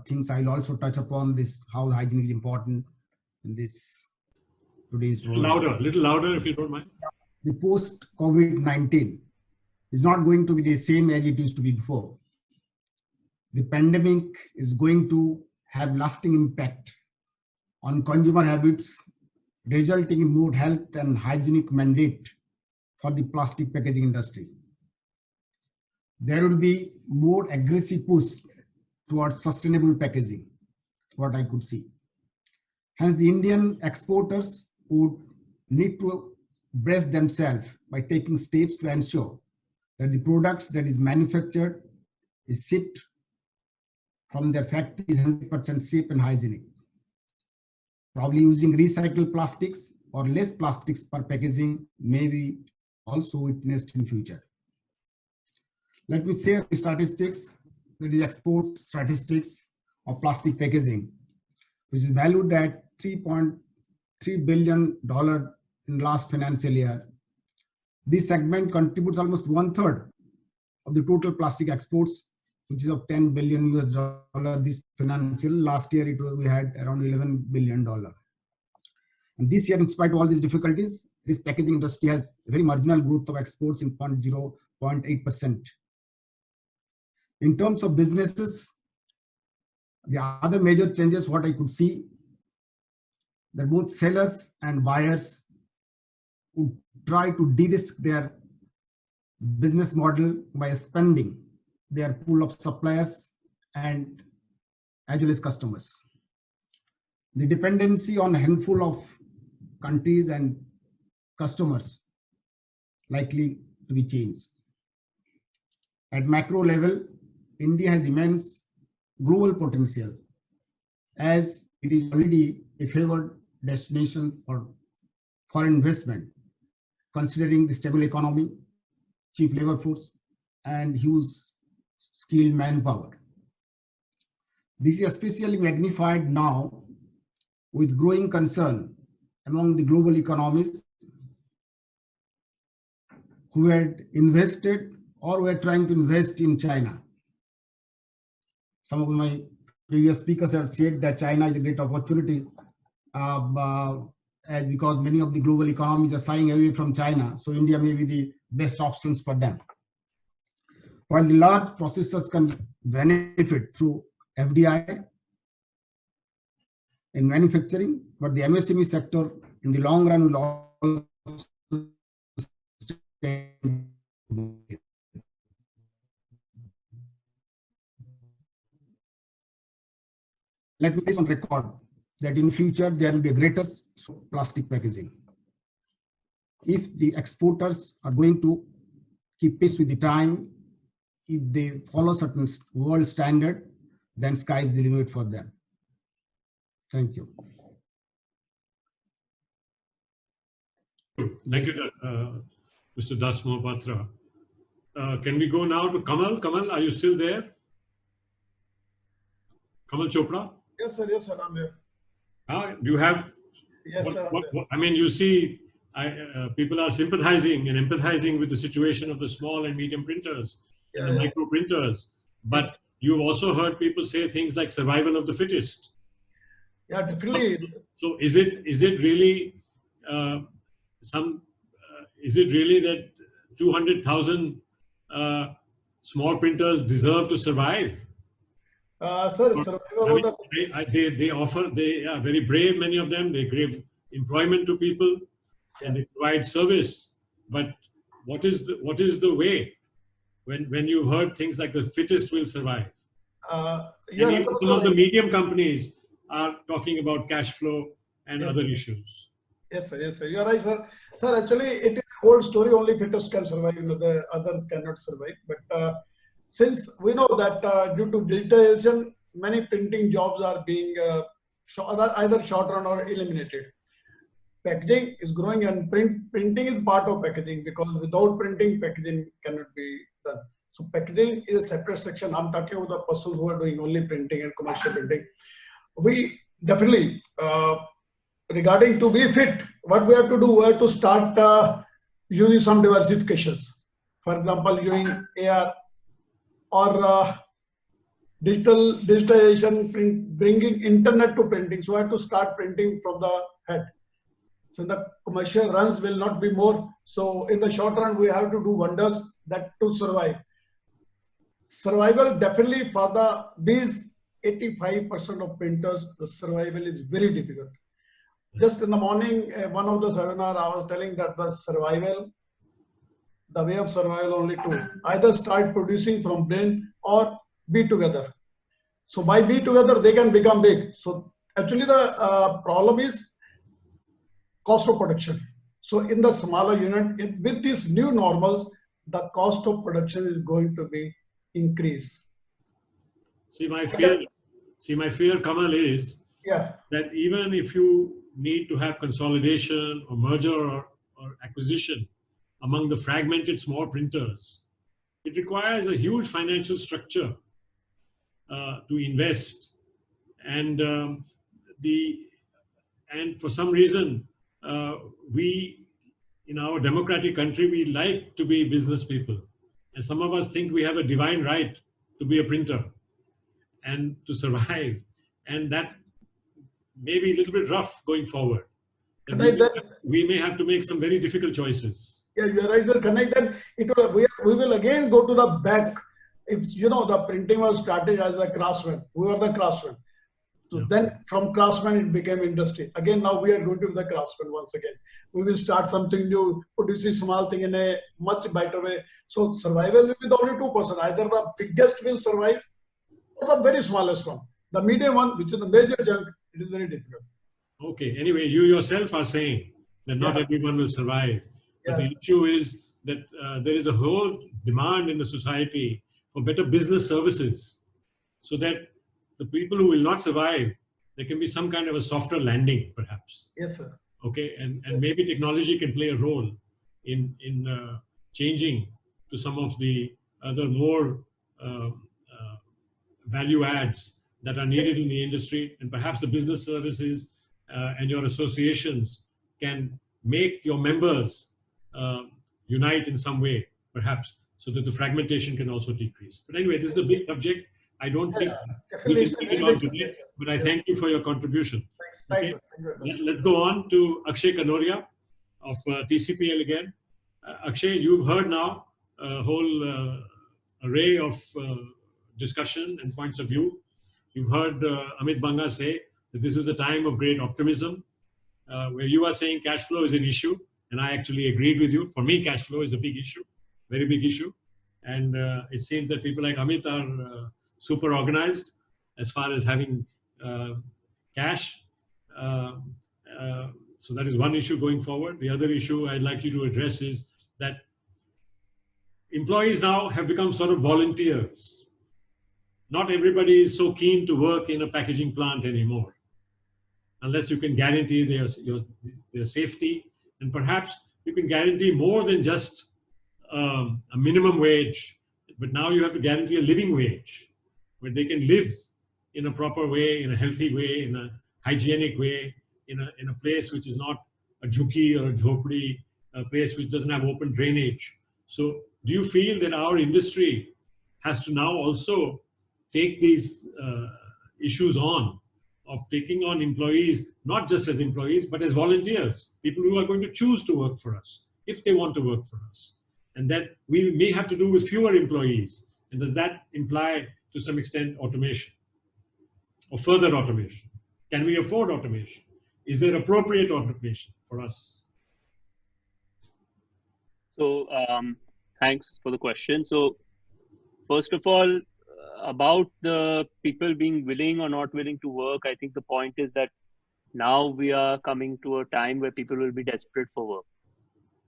E: things, I will also touch upon this, how hygiene is important in this today's world.
B: Little louder if you don't mind.
E: The post COVID-19 is not going to be the same as it used to be before. The pandemic is going to have lasting impact on consumer habits, resulting in more health and hygienic mandate for the plastic packaging industry. There will be more aggressive push towards sustainable packaging, what I could see. Hence, the Indian exporters would need to brace themselves by taking steps to ensure that the products that is manufactured is shipped from their factories 100% safe and hygienic. Probably using recycled plastics or less plastics per packaging may be also witnessed in future. Let me share the statistics, that is export statistics of plastic packaging, which is valued at $3.3 billion in last financial year. This segment contributes almost 1/3 of the total plastic exports, which is of $10 billion this financial. Last year we had around $11 billion. And this year, in spite of all these difficulties, this packaging industry has very marginal growth of exports in 0.8%. In terms of businesses, the other major changes what I could see, that both sellers and buyers would try to de-risk their business model by expanding their pool of suppliers and as well as customers. The dependency on a handful of countries and customers likely to be changed. At macro level, India has immense global potential as it is already a favored destination for foreign investment, considering the stable economy, cheap labor force, and huge skilled manpower. This is especially magnified now with growing concern among the global economies who had invested or were trying to invest in China. Some of my previous speakers have said that China is a great opportunity because many of the global economies are shying away from China, so India may be the best options for them. While the large processors can benefit through FDI in manufacturing, but the MSME sector in the long run will also stay. Let me place on record that in future there will be a greater plastic packaging. If the exporters are going to keep pace with the time, if they follow certain world standard, then sky is the limit for them. Thank you.
B: Thank you, Mr. Dasmohapatra. Can we go now to Kamal? Kamal, are you still there? Kamal Chopra?
G: Yes, sir. Yes, sir. I'm here.
B: Do you have?
G: Yes, sir.
B: I mean, you see, people are sympathizing and empathizing with the situation of the small and medium printers and the micro printers. But yes, you've also heard people say things like survival of the fittest.
G: Yeah, definitely.
B: So is it really is it really that 200,000 small printers deserve to survive?
G: Sir, survival
B: they are very brave, many of them. They give employment to people and they provide service. But what is the way when you've heard things like the fittest will survive? Even some of the medium companies are talking about cash flow and other issues.
G: Yes, sir. Yes, sir. You're right, sir. Sir, actually, it is an old story. Only fittest can survive. The others cannot survive. But since we know that due to digitization, many printing jobs are being either short run or eliminated. packaging is growing, and printing is part of packaging, because without printing, packaging cannot be done. So packaging is a separate section. I'm talking about the persons who are doing only printing and commercial printing. We definitely, regarding to be fit, what we have to do, we have to start using some diversifications. For example, using AR or digitalization, bringing internet to printing. So I have to start printing from the head. So the commercial runs will not be more. So in the short run, we have to do wonders that to survive. Survival definitely for these 85% of printers, the survival is very difficult. Just in the morning, one of the seminar, I was telling that the survival, the way of survival only two. Either start producing from brain or be together. So by be together, they can become big. So actually the problem is cost of production. So in the smaller unit, with these new normals, the cost of production is going to be increased.
B: See, my fear, Kamal, is that even if you need to have consolidation or merger or acquisition among the fragmented small printers, it requires a huge financial structure to invest, and for some reason we in our democratic country, we like to be business people, and some of us think we have a divine right to be a printer and to survive, and that may be a little bit rough going forward. We may have to make some very difficult choices.
G: Yeah, you are right, sir. Connect that. We will again go to the back. If you know, the printing was started as a craftsman. We were the craftsman. So then from craftsman it became industry. Again, now we are going to be the craftsman once again. We will start something new, producing small thing in a much better way. So survival will be the only 2%. Either the biggest will survive or the very smallest one. The medium one, which is the major chunk, it is very difficult.
B: Okay. Anyway, you yourself are saying that not everyone will survive. But the issue is that there is a whole demand in the society for better business services, so that the people who will not survive, there can be some kind of a softer landing, perhaps.
G: Yes, sir.
B: Okay, and maybe technology can play a role in changing to some of the other more value adds that are needed in the industry, and perhaps the business services and your associations can make your members unite in some way, perhaps, so that the fragmentation can also decrease. But anyway, this is a big subject. I don't think we can speak it on today, but I thank you for your contribution.
G: Thanks.
B: Okay. Let's go on to Akshay Kanoria of TCPL again. Akshay, you've heard now a whole array of discussion and points of view. You've heard Amit Banga say that this is a time of great optimism, where you are saying cash flow is an issue, and I actually agreed with you. For me, cash flow is a big issue, very big issue. And it seems that people like Amit are super organized as far as having cash. So that is one issue going forward. The other issue I'd like you to address is that employees now have become sort of volunteers. Not everybody is so keen to work in a packaging plant anymore, unless you can guarantee their safety, and perhaps you can guarantee more than just a minimum wage, but now you have to guarantee a living wage where they can live in a proper way, in a healthy way, in a hygienic way, in a place which is not a jhukki or a jhopdi, a place which doesn't have open drainage. So do you feel that our industry has to now also take these issues on, of taking on employees, not just as employees, but as volunteers, people who are going to choose to work for us, if they want to work for us, and that we may have to do with fewer employees? And does that imply, to some extent, automation or further automation? Can we afford automation? Is there appropriate automation for us?
H: So thanks for the question. So first of all, about the people being willing or not willing to work, I think the point is that now we are coming to a time where people will be desperate for work.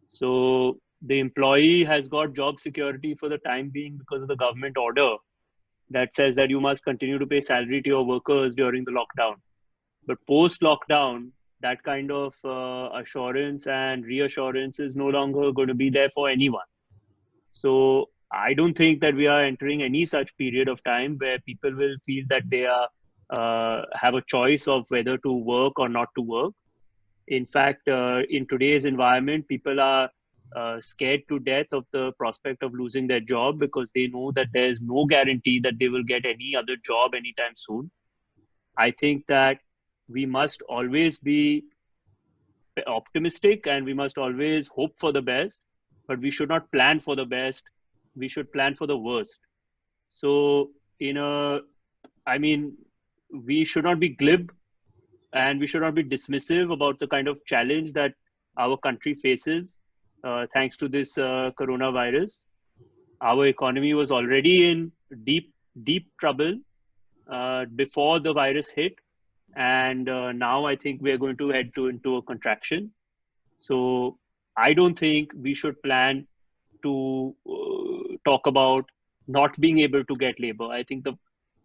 H: So the employee has got job security for the time being because of the government order that says that you must continue to pay salary to your workers during the lockdown. But post-lockdown, that kind of assurance and reassurance is no longer going to be there for anyone. So I don't think that we are entering any such period of time where people will feel that they are have a choice of whether to work or not to work. In fact, in today's environment, people are scared to death of the prospect of losing their job because they know that there's no guarantee that they will get any other job anytime soon. I think that we must always be optimistic and we must always hope for the best, but we should not plan for the best. We should plan for the worst. So, we should not be glib and we should not be dismissive about the kind of challenge that our country faces thanks to this coronavirus. Our economy was already in deep trouble before the virus hit. And now I think we're going to head into a contraction. So I don't think we should plan to talk about not being able to get labor. I think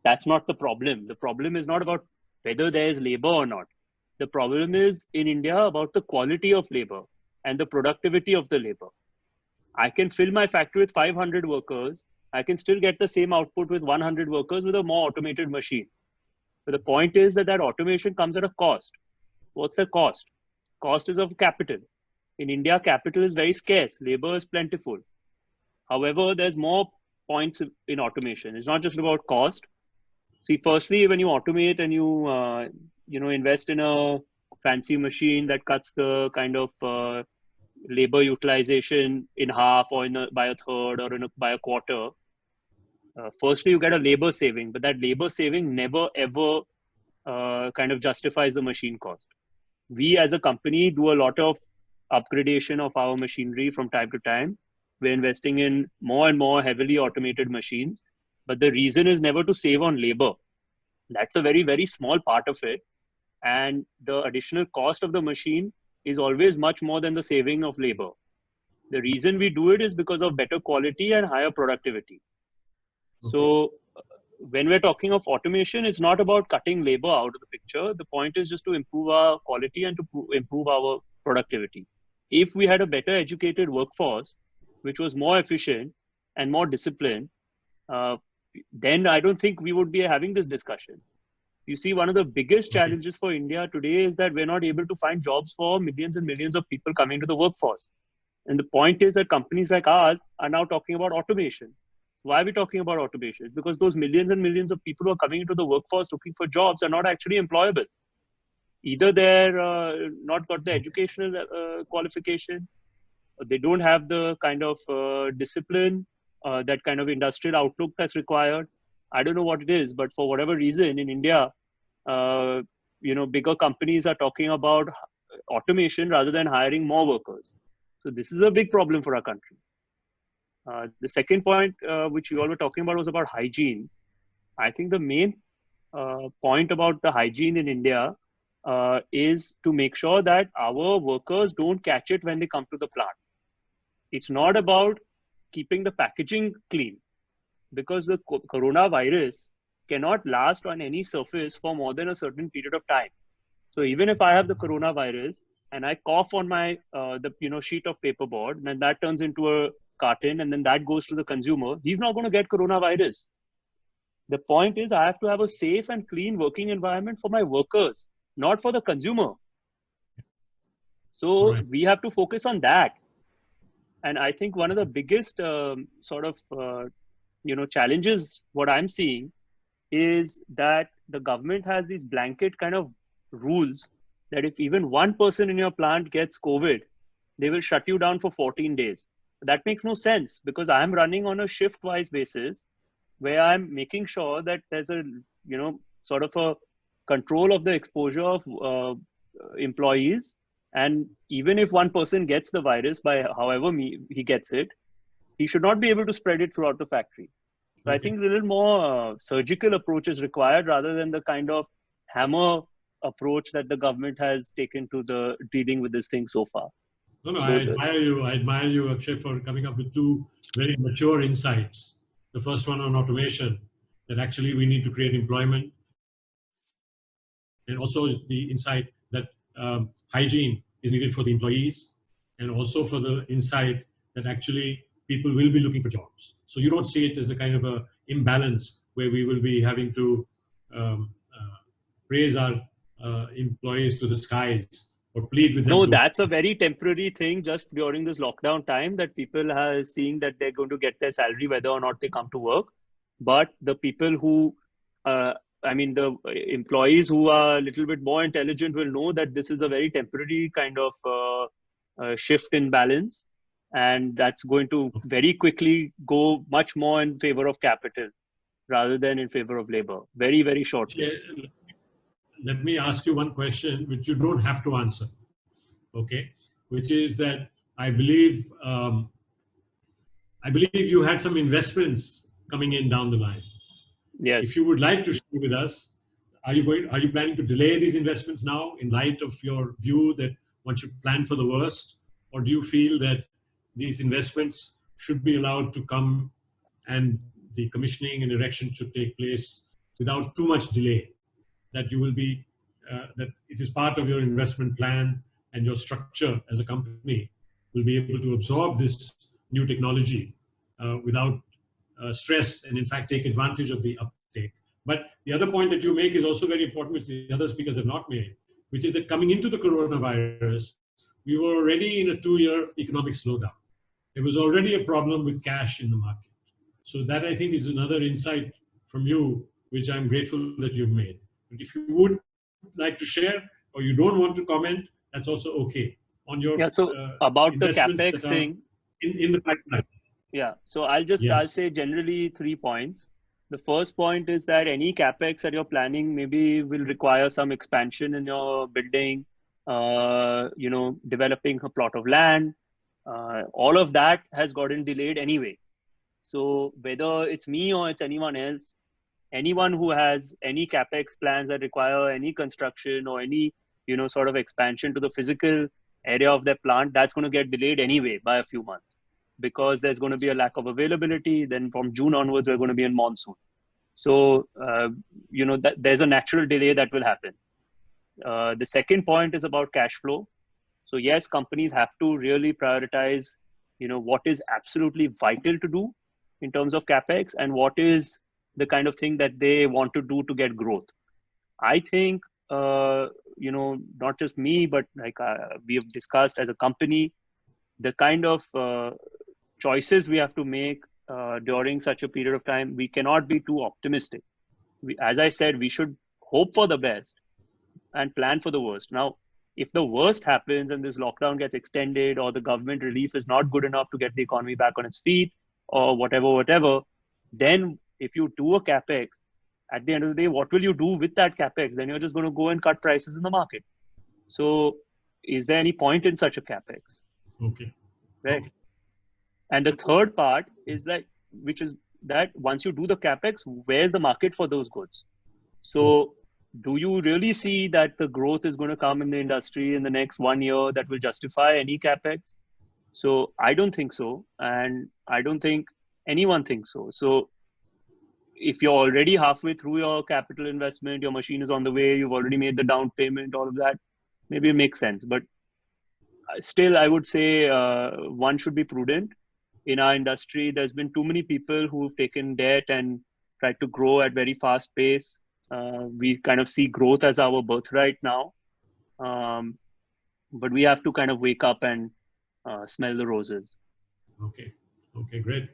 H: that's not the problem. The problem is not about whether there is labor or not. The problem is in India about the quality of labor and the productivity of the labor. I can fill my factory with 500 workers. I can still get the same output with 100 workers with a more automated machine. But the point is that automation comes at a cost. What's the cost? Cost is of capital. In India, capital is very scarce. Labor is plentiful. However, there's more points in automation. It's not just about cost. See, firstly, when you automate and you invest in a fancy machine that cuts the kind of labor utilization in half or by a third or by a quarter, firstly, you get a labor saving, but that labor saving never ever kind of justifies the machine cost. We as a company do a lot of upgradation of our machinery from time to time. We're investing in more and more heavily automated machines, but the reason is never to save on labor. That's a very, very small part of it. And the additional cost of the machine is always much more than the saving of labor. The reason we do it is because of better quality and higher productivity. Okay. So when we're talking of automation, it's not about cutting labor out of the picture. The point is just to improve our quality and to improve our productivity. If we had a better educated workforce, which was more efficient and more disciplined, then I don't think we would be having this discussion. You see, one of the biggest challenges for India today is that we're not able to find jobs for millions and millions of people coming to the workforce. And the point is that companies like ours are now talking about automation. Why are we talking about automation? Because those millions and millions of people who are coming into the workforce looking for jobs are not actually employable. Either they're not got the educational qualification, or they don't have the kind of discipline, that kind of industrial outlook that's required. I don't know what it is, but for whatever reason in India, bigger companies are talking about automation rather than hiring more workers. So this is a big problem for our country. The second point, which you all were talking about, was about hygiene. I think the main point about the hygiene in India is to make sure that our workers don't catch it when they come to the plant. It's not about keeping the packaging clean, because the coronavirus cannot last on any surface for more than a certain period of time. So even if I have the coronavirus and I cough on my sheet of paperboard, and then that turns into a carton and then that goes to the consumer, he's not going to get coronavirus. The point is I have to have a safe and clean working environment for my workers, not for the consumer. So we have to focus on that. And I think one of the biggest challenges, what I'm seeing, is that the government has these blanket kind of rules that if even one person in your plant gets COVID, they will shut you down for 14 days. That makes no sense, because I'm running on a shift-wise basis where I'm making sure that there's a, sort of a control of the exposure of employees. And even if one person gets the virus by however he gets it, he should not be able to spread it throughout the factory. So I think a little more surgical approach is required rather than the kind of hammer approach that the government has taken to the dealing with this thing so far.
B: No, I admire you, Akshay, for coming up with two very mature insights. The first one on automation, that actually we need to create employment. And also the insight that hygiene is needed for the employees and also for the inside, that actually people will be looking for jobs. So you don't see it as a kind of a imbalance where we will be having to praise our employees to the skies or plead with them.
H: No, that's a very temporary thing just during this lockdown time, that people are seeing that they're going to get their salary whether or not they come to work. But the people who, the employees who are a little bit more intelligent will know that this is a very temporary kind of shift in balance. And that's going to very quickly go much more in favor of capital rather than in favor of labor. Very, very shortly.
B: Let me ask you one question which you don't have to answer, okay? Which is that I believe you had some investments coming in down the line.
H: Yes.
B: If you would like to share with us, are you planning to delay these investments now in light of your view that one should plan for the worst, or do you feel that these investments should be allowed to come and the commissioning and erection should take place without too much delay? That you will be, that it is part of your investment plan and your structure as a company will be able to absorb this new technology without stress, and in fact take advantage of the uptake. But the other point that you make is also very important, which the other speakers have not made, which is that coming into the coronavirus, we were already in a 2-year economic slowdown. There was already a problem with cash in the market. So that, I think, is another insight from you, which I'm grateful that you've made. But if you would like to share, or you don't want to comment, that's also okay. On your
H: about the capex thing
B: in the pipeline.
H: Yeah, so I'll say generally 3 points. The first point is that any capex that you're planning maybe will require some expansion in your building, developing a plot of land. All of that has gotten delayed anyway. So whether it's me or it's anyone else, anyone who has any capex plans that require any construction or any, sort of expansion to the physical area of their plant, that's going to get delayed anyway by a few months, because there's going to be a lack of availability. Then from June onwards, we're going to be in monsoon. So, there's a natural delay that will happen. The second point is about cash flow. So yes, companies have to really prioritize, what is absolutely vital to do in terms of capex and what is the kind of thing that they want to do to get growth. I think, not just me, but like we have discussed as a company, the kind of choices we have to make during such a period of time, we cannot be too optimistic. As I said, we should hope for the best and plan for the worst. Now, if the worst happens and this lockdown gets extended, or the government relief is not good enough to get the economy back on its feet, or whatever, then if you do a capex, at the end of the day, what will you do with that capex? Then you're just going to go and cut prices in the market. So is there any point in such a capex?
B: Okay.
H: Right. Okay. And the third part is that, which is that once you do the capex, where's the market for those goods? So do you really see that the growth is going to come in the industry in the next 1 year that will justify any capex? So I don't think so. And I don't think anyone thinks so. So if you're already halfway through your capital investment, your machine is on the way, you've already made the down payment, all of that, maybe it makes sense. But still, I would say one should be prudent. In our industry, there's been too many people who've taken debt and tried to grow at very fast pace. We kind of see growth as our birthright now. But we have to kind of wake up and smell the roses.
B: Okay, great.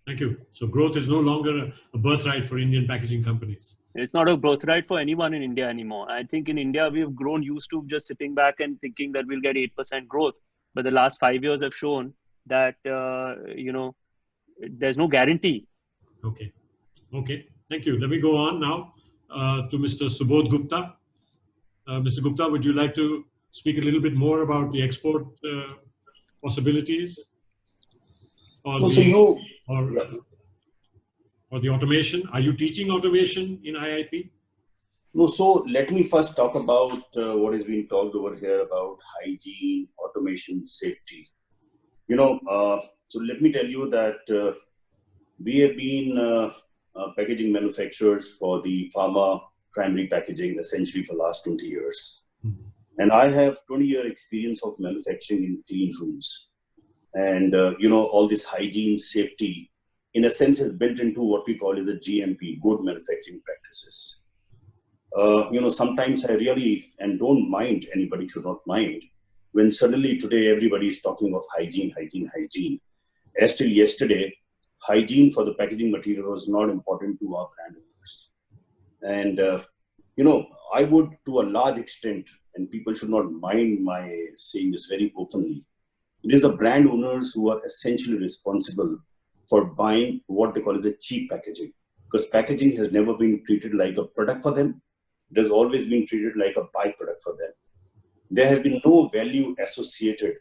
B: Thank you. So growth is no longer a birthright for Indian packaging companies.
H: It's not a birthright for anyone in India anymore. I think in India, we've grown used to just sitting back and thinking that we'll get 8% growth. But the last 5 years have shown that, there's no guarantee.
B: Okay. Thank you. Let me go on now to Mr. Subodh Gupta. Mr. Gupta, would you like to speak a little bit more about the export possibilities? Or the automation? Are you teaching automation in IIP?
I: No, so let me first talk about what is being talked over here about hygiene, automation, safety. So let me tell you that we have been packaging manufacturers for the pharma primary packaging essentially for the last 20 years. And I have 20-year experience of manufacturing in clean rooms. And, all this hygiene, safety, in a sense, is built into what we call as the GMP, good manufacturing practices. Sometimes I really, and don't mind, anybody should not mind, when suddenly today everybody is talking of hygiene. As till yesterday, hygiene for the packaging material was not important to our brand owners. And, I would, to a large extent, and people should not mind my saying this very openly, it is the brand owners who are essentially responsible for buying what they call as a cheap packaging. Because packaging has never been treated like a product for them. It has always been treated like a byproduct for them. There has been no value associated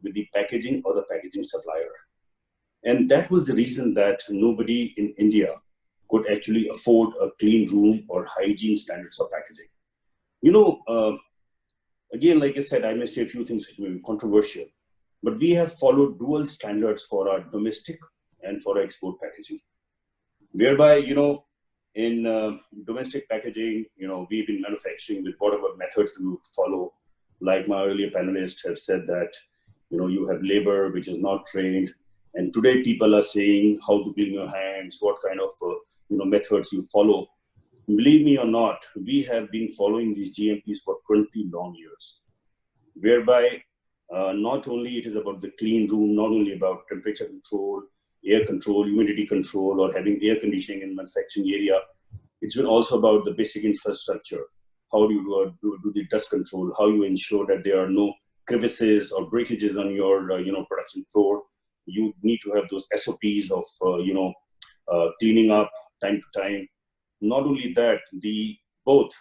I: with the packaging or the packaging supplier. And that was the reason that nobody in India could actually afford a clean room or hygiene standards for packaging. Again, like I said, I may say a few things which may be controversial, but we have followed dual standards for our domestic and for our export packaging. Whereby, in domestic packaging, we've been manufacturing with whatever methods we would follow. Like my earlier panelists have said that, you have labor which is not trained. And today people are saying how to clean your hands, what kind of, methods you follow. Believe me or not, we have been following these GMPs for 20 long years. Whereby not only it is about the clean room, not only about temperature control, air control, humidity control, or having air conditioning in manufacturing area. It's been also about the basic infrastructure. How do you do the dust control? How you ensure that there are no crevices or breakages on your, production floor. You need to have those SOPs of, cleaning up time to time. Not only that, both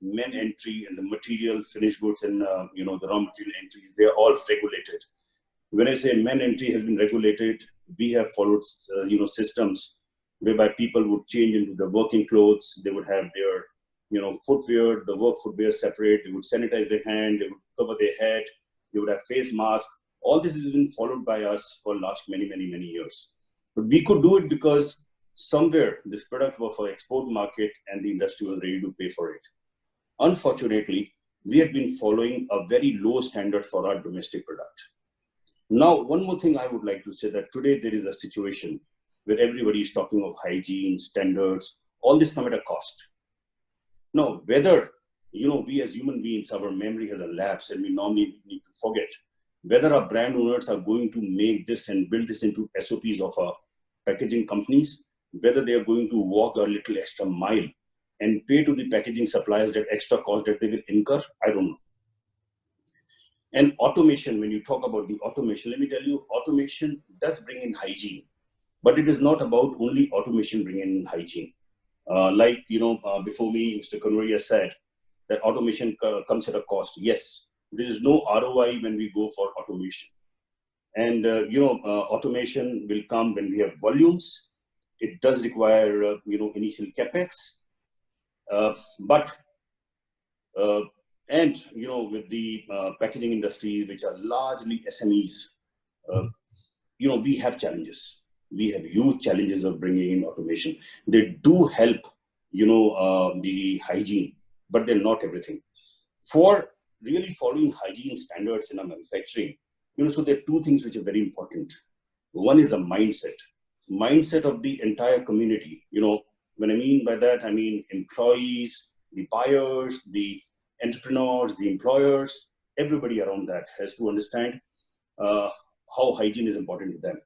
I: men entry and the material, finished goods, and the raw material entries, they are all regulated. When I say men entry has been regulated, we have followed, systems whereby people would change into the working clothes. They would have their, footwear, the work footwear separate. They would sanitize their hand. They would cover their head. They would have face masks. All this has been followed by us for the last many, many, many years. But we could do it because somewhere this product was for export market and the industry was ready to pay for it. Unfortunately, we had been following a very low standard for our domestic product. Now, one more thing I would like to say that today there is a situation where everybody is talking of hygiene, standards, all this come at a cost. Now, whether, we as human beings, our memory has a lapse and we normally need to forget, whether our brand owners are going to make this and build this into SOPs of our packaging companies, whether they are going to walk a little extra mile and pay to the packaging suppliers that extra cost that they will incur, I don't know. And automation, when you talk about the automation, let me tell you, automation does bring in hygiene, but it is not about only automation bringing in hygiene. Before me, Mr. Honorary said that automation comes at a cost. Yes, there is no ROI when we go for automation. And, automation will come when we have volumes. It does require, initial CapEx. With the packaging industries, which are largely SMEs, we have challenges. We have huge challenges of bringing in automation. They do help, the hygiene, but they're not everything. For really following hygiene standards in our manufacturing, so there are two things which are very important. One is the mindset of the entire community. When I mean by that, I mean employees, the buyers, the entrepreneurs, the employers, everybody around that has to understand how hygiene is important to them.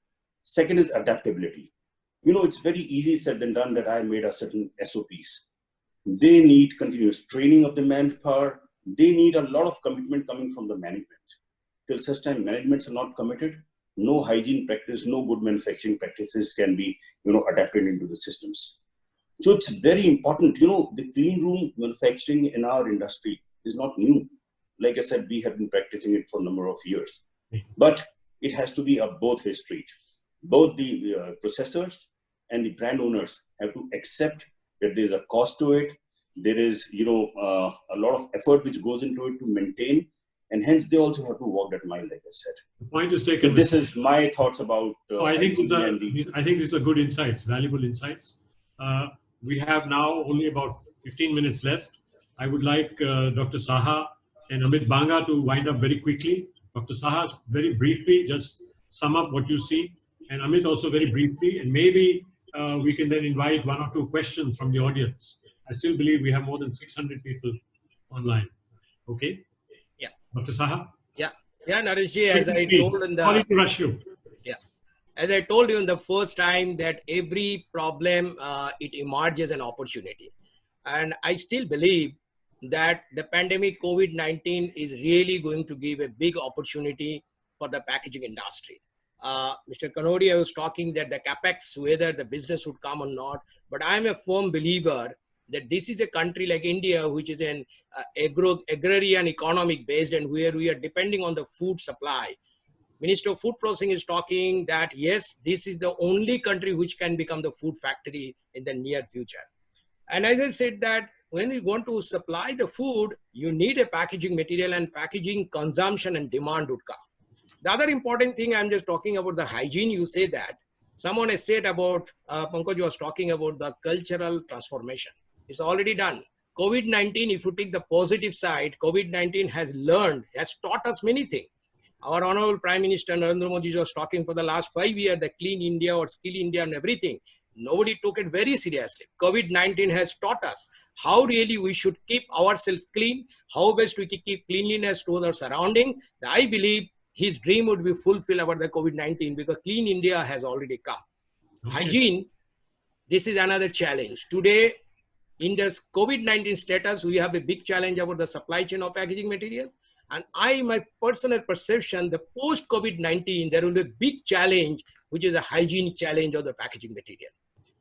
I: Second is adaptability. It's very easy said than done that I made a certain SOPs. They need continuous training of the manpower. They need a lot of commitment coming from the management. Till such time managements are not committed, no hygiene practice, no good manufacturing practices can be, adapted into the systems. So it's very important, the clean room manufacturing in our industry is not new. Like I said, we have been practicing it for a number of years, but it has to be a both-way street. Both the processors and the brand owners have to accept that there's a cost to it. There is, a lot of effort which goes into it to maintain, and hence they also have to walk that mile, like I said.
B: The point is taken.
I: So this is my thoughts about.
B: I think these are good insights, valuable insights. We have now only about 15 minutes left. I would like Dr. Saha and Amit Banga to wind up very quickly. Dr. Saha, very briefly, just sum up what you see, and Amit also very briefly, and maybe we can then invite 1 or 2 questions from the audience. I still believe we have more than 600 people online. Okay?
J: Yeah.
B: Dr. Saha?
J: Yeah, Nareshji, as I told in the...
B: Sorry to rush you.
J: Yeah. As I told you in the first time that every problem, it emerges an opportunity. And I still believe that the pandemic COVID-19 is really going to give a big opportunity for the packaging industry. Mr. Kanodi, I was talking that the capex, whether the business would come or not, but I'm a firm believer that this is a country like India, which is an agrarian economic based and where we are depending on the food supply. Minister of Food Processing is talking that, yes, this is the only country which can become the food factory in the near future. And as I said that when you want to supply the food, you need a packaging material and packaging consumption and demand would come. The other important thing, I'm just talking about the hygiene. You say that someone has said about, Pankaj was talking about the cultural transformation. It's already done. COVID-19, if you take the positive side, COVID-19 has taught us many things. Our Honorable Prime Minister Narendra Modi was talking for the last 5 years, the Clean India or Skill India and everything. Nobody took it very seriously. COVID-19 has taught us how really we should keep ourselves clean, how best we can keep cleanliness to our surrounding. I believe his dream would be fulfilled about the COVID-19 because Clean India has already come. Okay. Hygiene, this is another challenge. Today, in this COVID-19 status, we have a big challenge about the supply chain of packaging material. And my personal perception, the post-COVID-19, there will be a big challenge, which is a hygiene challenge of the packaging material.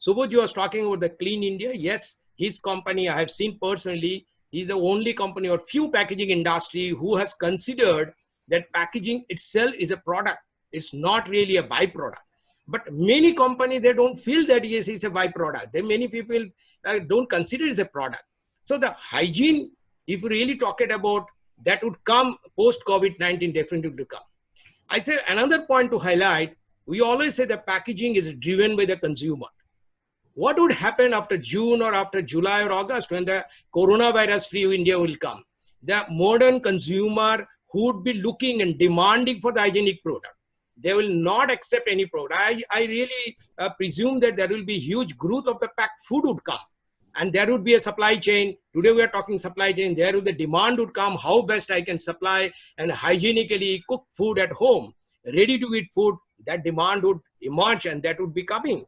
J: Subodh was talking about the Clean India. Yes, his company, I have seen personally, he's the only company or few packaging industry who has considered that packaging itself is a product. It's not really a byproduct. But many companies, they don't feel that, yes, it's a byproduct. Many people don't consider it as a product. So the hygiene, if you really talk it about, that would come post-COVID-19, definitely to come. I say another point to highlight, we always say that packaging is driven by the consumer. What would happen after June or after July or August when the coronavirus-free India will come? The modern consumer who would be looking and demanding for the hygienic product. They will not accept any product. I really presume that there will be huge growth of the packed food would come. And there would be a supply chain. Today we are talking supply chain. There will the demand would come. How best I can supply and hygienically cook food at home, ready to eat food. That demand would emerge and that would be coming.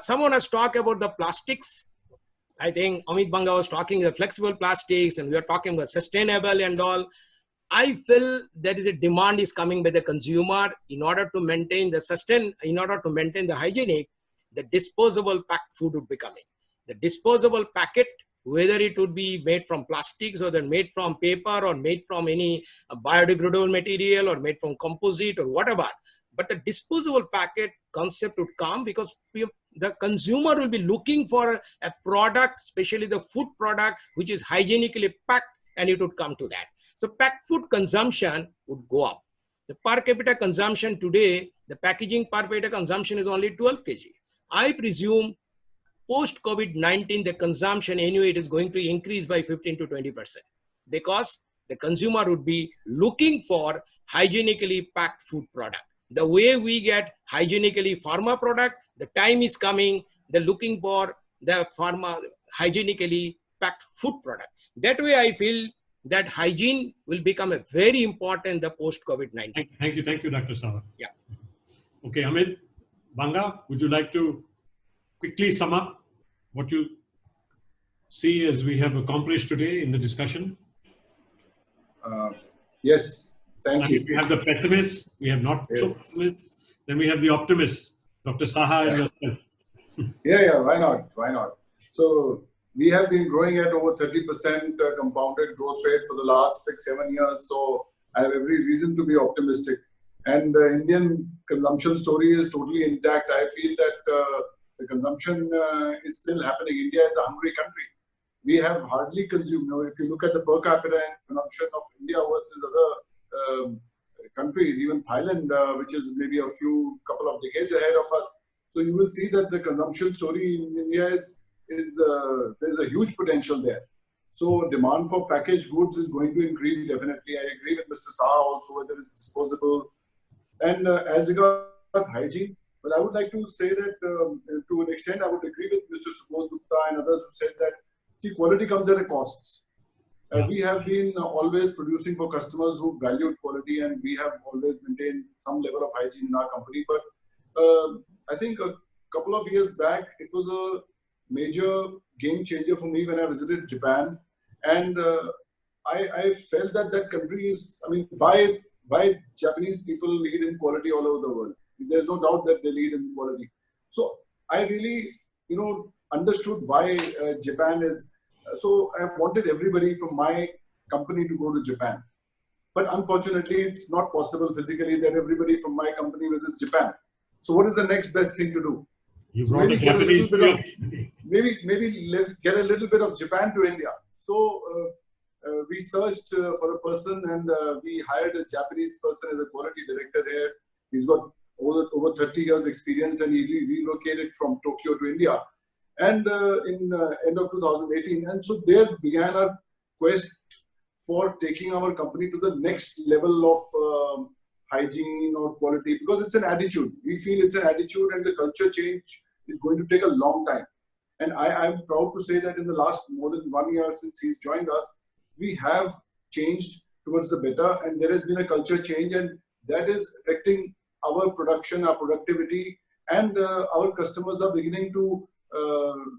J: Someone has talked about the plastics. I think Amit Banga was talking the flexible plastics, and we are talking about sustainable and all. I feel there is a demand is coming by the consumer in order to maintain the hygienic, the disposable packed food would be coming. The disposable packet, whether it would be made from plastics or they're made from paper or made from any biodegradable material or made from composite or whatever. But the disposable packet concept would come because the consumer will be looking for a product, especially the food product, which is hygienically packed, and it would come to that. So packed food consumption would go up. The per capita consumption today, the packaging per capita consumption is only 12 kg. I presume post-COVID-19, the consumption anyway, it is going to increase by 15 to 20% because the consumer would be looking for hygienically packed food product. The way we get hygienically pharma product, the time is coming, they're looking for the pharma hygienically packed food product. That way I feel that hygiene will become a very important the post-COVID-19.
B: Thank you, Dr. Saha.
J: Yeah.
B: Okay, Amit Banga, would you like to quickly sum up what you see as we have accomplished today in the discussion?
K: Yes. Thank you.
B: We have the pessimists, we have not so pessimists, then we have the optimists, Dr. Saha and yourself.
K: Yeah, why not? So we have been growing at over 30% compounded growth rate for the last 6-7 years. So I have every reason to be optimistic. And the Indian consumption story is totally intact. I feel that the consumption is still happening. India is a hungry country. We have hardly consumed. If you look at the per capita consumption of India versus other countries, even Thailand, which is maybe a couple of decades ahead of us. So you will see that the consumption story in India there's a huge potential there. So demand for packaged goods is going to increase definitely. I agree with Mr. Saha also, whether it's disposable. And as regards hygiene, well, I would like to say that to an extent, I would agree with Mr. Subodh, Gupta and others who said that, see, quality comes at a cost. We have been always producing for customers who valued quality, and we have always maintained some level of hygiene in our company. But I think a couple of years back, it was a major game changer for me when I visited Japan. And I felt that that country is, I mean, why Japanese people lead in quality all over the world. There's no doubt that they lead in quality. So I really, understood why Japan is. So I wanted everybody from my company to go to Japan. But unfortunately, it's not possible physically that everybody from my company visits Japan. So what is the next best thing to do?
B: You
K: So
B: brought
K: maybe
B: a
K: get a little
B: Japanese
K: bit of, maybe get a little bit of Japan to India. So we searched for a person, and we hired a Japanese person as a quality director here. He's got over 30 years experience, and he relocated from Tokyo to India. And in end of 2018, and so there began a quest for taking our company to the next level of hygiene or quality, because it's an attitude. We feel it's an attitude, and the culture change is going to take a long time. And I'm proud to say that in the last more than 1 year since he's joined us, we have changed towards the better, and there has been a culture change, and that is affecting our production, our productivity, and our customers are beginning to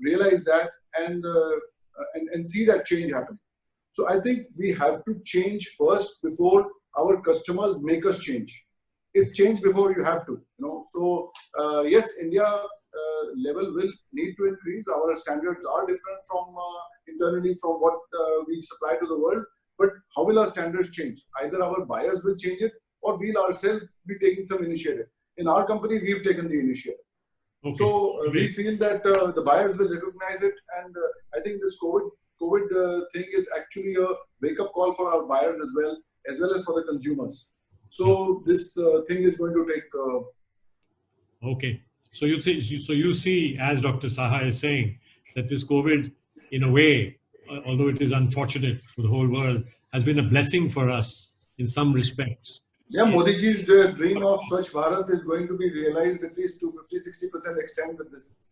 K: realize that and see that change happening. So I think we have to change first before our customers make us change. It's change before you have to, So yes, India level will need to increase. Our standards are different from internally from what we supply to the world. But how will our standards change? Either our buyers will change it, or we'll ourselves be taking some initiative. In our company, we've taken the initiative. Okay. So we feel that the buyers will recognize it, and I think this COVID thing is actually a wake-up call for our buyers as well as for the consumers. So this thing is going to take.
B: Okay. So you see, as Dr. Saha is saying, that this COVID, in a way, although it is unfortunate for the whole world, has been a blessing for us in some respects.
K: Yeah, Modi ji's dream of Swachh Bharat is going to be realized at least to 50-60% extent with this.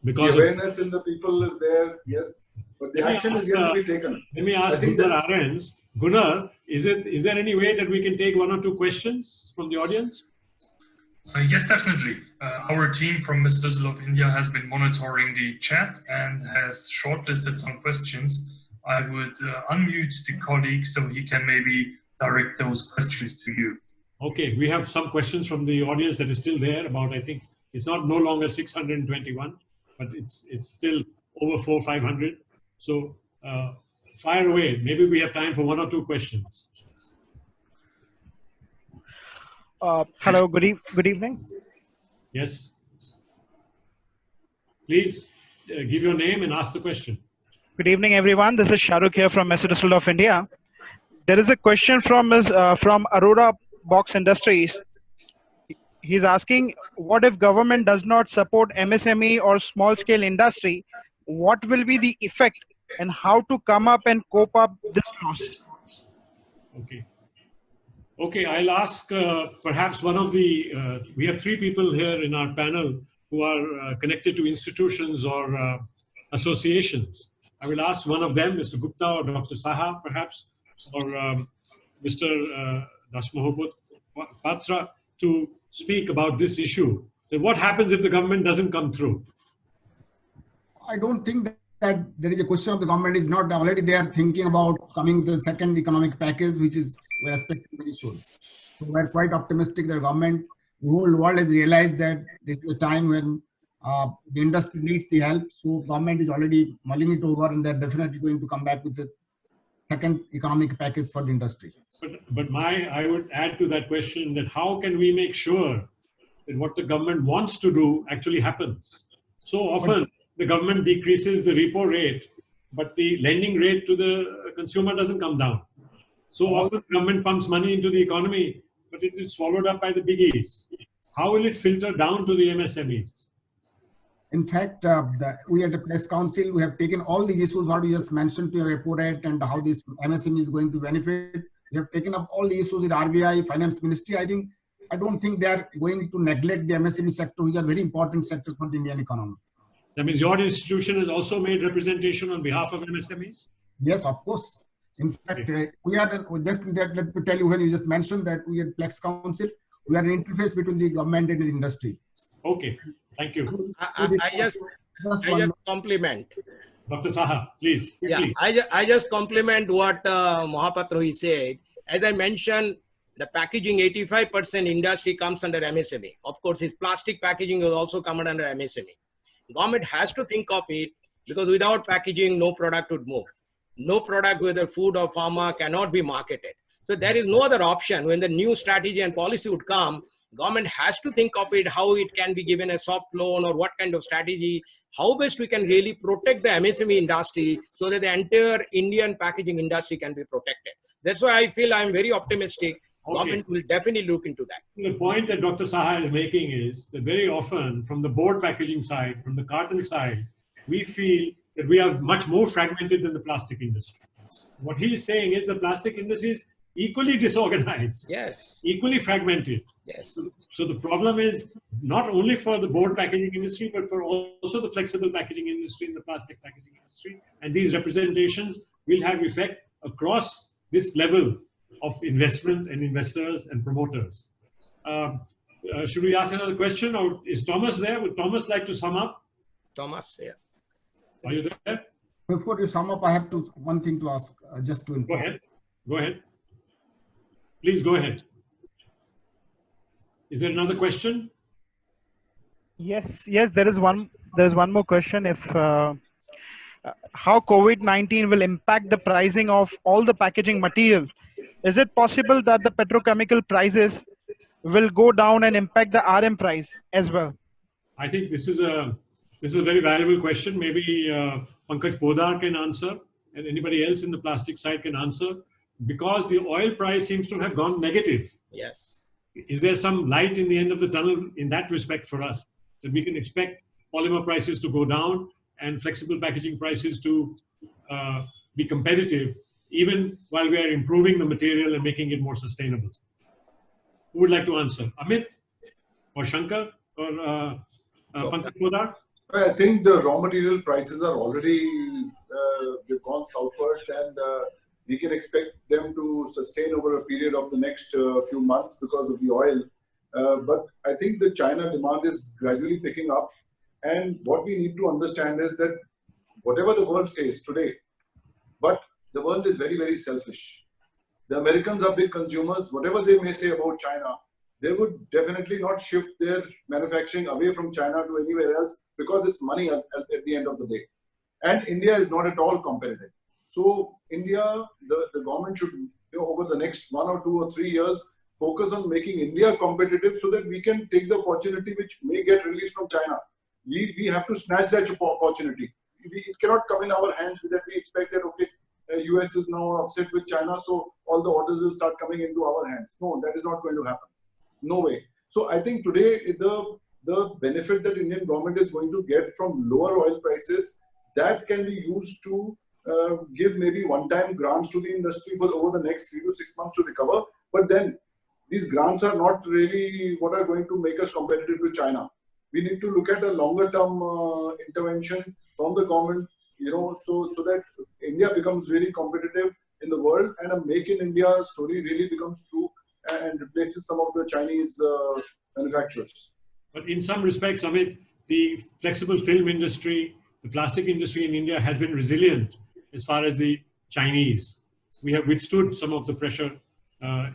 K: Because the awareness in the people is there, yes, but the action is yet to be taken.
B: Let me ask Gunnar Arens. Gunnar, is there any way that we can take 1 or 2 questions from the audience?
L: Yes, definitely. Our team from Messe Duesseldorf India has been monitoring the chat and has shortlisted some questions. I would unmute the colleague so he can maybe direct those questions to you.
B: Okay, we have some questions from the audience that is still there about, I think, it's no longer 621, but it's still over 400-500. So fire away. Maybe we have time for 1 or 2 questions.
M: Hello, good evening.
B: Yes. Please give your name and ask the question.
M: Good evening, everyone. This is Shahrukh here from Messe Duesseldorf India. There is a question from Aurora Box Industries. He's asking, what if government does not support MSME or small scale industry? What will be the effect, and how to come up and cope up this loss?
B: Okay. Okay, I'll ask perhaps one of the, we have 3 people here in our panel who are connected to institutions or associations. I will ask one of them, Mr. Gupta or Dr. Saha perhaps, or Mr. Dasmohapatra, to speak about this issue. Then what happens if the government doesn't come through?
E: I don't think that there is a question of the government is not already they are thinking about coming to the second economic package, which is we're expecting very soon. So we're quite optimistic that the government, the whole world has realized that this is a time when the industry needs the help. So government is already mulling it over, and they're definitely going to come back with the second economic package for the industry.
B: But I would add to that question that how can we make sure that what the government wants to do actually happens? So often the government decreases the repo rate, but the lending rate to the consumer doesn't come down. So often the government pumps money into the economy, but it is swallowed up by the biggies. How will it filter down to the MSMEs?
E: In fact, we at the press council, we have taken all these issues, what you just mentioned to your report and how this MSME is going to benefit. We have taken up all the issues with RBI, Finance Ministry. I don't think they are going to neglect the MSME sector, which is a very important sector for the Indian economy.
B: That means your institution has also made representation on behalf of MSMEs?
E: Yes, of course. In fact, we are, just let me tell you, when you just mentioned that we at Plex Council, we are an interface between the government and the industry.
B: Okay, thank you.
J: I just compliment.
B: Dr. Saha, please.
J: Yeah, I just compliment what Mohapatra said. As I mentioned, the packaging 85% industry comes under MSME. Of course, his plastic packaging will also come under MSME. Government has to think of it, because without packaging, no product would move. No product, whether food or pharma, cannot be marketed. So there is no other option. When the new strategy and policy would come, government has to think of it, how it can be given a soft loan or what kind of strategy, how best we can really protect the MSME industry so that the entire Indian packaging industry can be protected. That's why I feel I'm very optimistic. Okay. Government will definitely look into that.
B: The point that Dr. Saha is making is that very often from the board packaging side, from the carton side, we feel that we are much more fragmented than the plastic industry. What he is saying is the plastic industry is equally disorganized,
J: yes,
B: equally fragmented.
J: Yes.
B: So the problem is not only for the board packaging industry, but for also the flexible packaging industry and the plastic packaging industry. And these representations will have effect across this level of investment and investors and promoters. Should we ask another question, or is Thomas there? Would Thomas like to sum up?
J: Thomas, yeah.
B: Are you there?
E: Before you sum up, I have one thing to ask, just to
B: go ahead. Go ahead. Please go ahead. Is there another question?
M: Yes, there is one more question. If how COVID-19 will impact the pricing of all the packaging material? Is it possible that the petrochemical prices will go down and impact the RM price as well?
B: I think this is a very valuable question. Maybe Pankaj Podar can answer, and anybody else in the plastic side can answer, because the oil price seems to have gone negative.
J: Yes.
B: Is there some light in the end of the tunnel in that respect for us, that we can expect polymer prices to go down and flexible packaging prices to be competitive, even while we are improving the material and making it more sustainable? Who would like to answer? Amit or Shankar or Pankaj Podar?
K: I think the raw material prices are already they've gone southwards, and we can expect them to sustain over a period of the next few months because of the oil. But I think the China demand is gradually picking up, and what we need to understand is that whatever the world says today, but the world is very, very selfish. The Americans are big consumers. Whatever they may say about China, they would definitely not shift their manufacturing away from China to anywhere else, because it's money at the end of the day. And India is not at all competitive. So India, the government should, over the next 1 or 2 or 3 years, focus on making India competitive so that we can take the opportunity which may get released from China. We have to snatch that opportunity. It cannot come in our hands that we expect that, okay, US is now upset with China, so all the orders will start coming into our hands. No, that is not going to happen. No way. So I think today the benefit that Indian government is going to get from lower oil prices, that can be used to give maybe one-time grants to the industry for over the next 3 to 6 months to recover. But then these grants are not really what are going to make us competitive with China. We need to look at a longer-term intervention from the government, so that India becomes really competitive in the world, and a Make in India story really becomes true and replaces some of the Chinese manufacturers.
B: But in some respects, Amit, the flexible film industry, the plastic industry in India has been resilient as far as the Chinese. We have withstood some of the pressure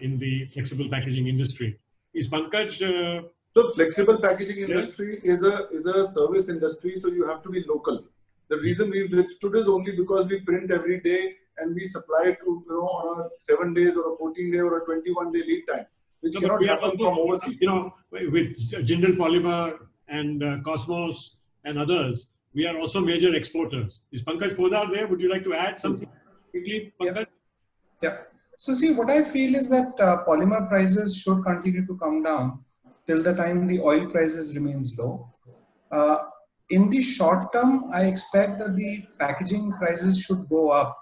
B: in the flexible packaging industry. Is Pankaj...
K: So flexible packaging industry is a service industry, so you have to be local. The reason we've withstood is only because we print every day and we supply to on a 7 days or a 14-day or a 21-day lead time, which cannot happen from overseas.
B: With Jindal Polymer and Cosmos and others, we are also major exporters. Is Pankaj Podar there? Would you like to add something quickly, Pankaj?
F: Yeah. So see, what I feel is that polymer prices should continue to come down till the time the oil prices remains low. in the short term, I expect that the packaging prices should go up,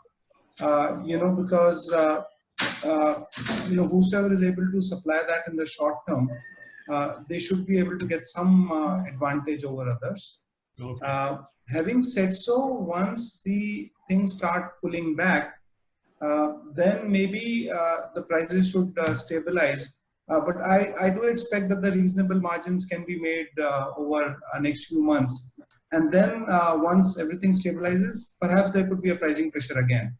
F: because whosoever is able to supply that in the short term, they should be able to get some advantage over others.
B: Okay.
F: Having said so, once the things start pulling back, then maybe the prices should stabilize. But I do expect that the reasonable margins can be made over next few months. And then once everything stabilizes, perhaps there could be a pricing pressure again.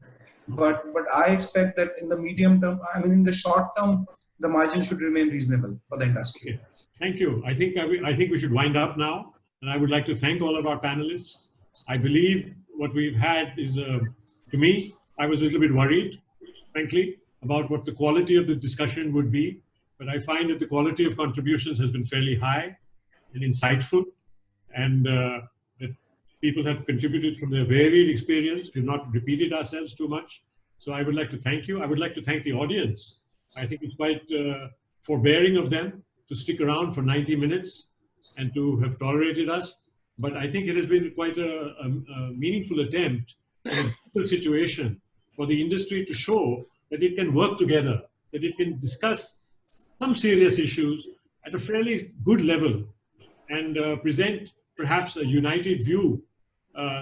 F: But I expect that in the medium term, in the short term, the margin should remain reasonable for the industry.
B: Okay. Thank you. I think we should wind up now. And I would like to thank all of our panelists. I believe what we've had is, to me, I was a little bit worried, frankly, about what the quality of the discussion would be. But I find that the quality of contributions has been fairly high and insightful. And that people have contributed from their varied experience. We've not repeated ourselves too much. So I would like to thank you. I would like to thank the audience. I think it's quite forbearing of them to stick around for 90 minutes and to have tolerated us. But I think it has been quite a meaningful attempt in a difficult situation for the industry to show that it can work together, that it can discuss some serious issues at a fairly good level and present perhaps a united view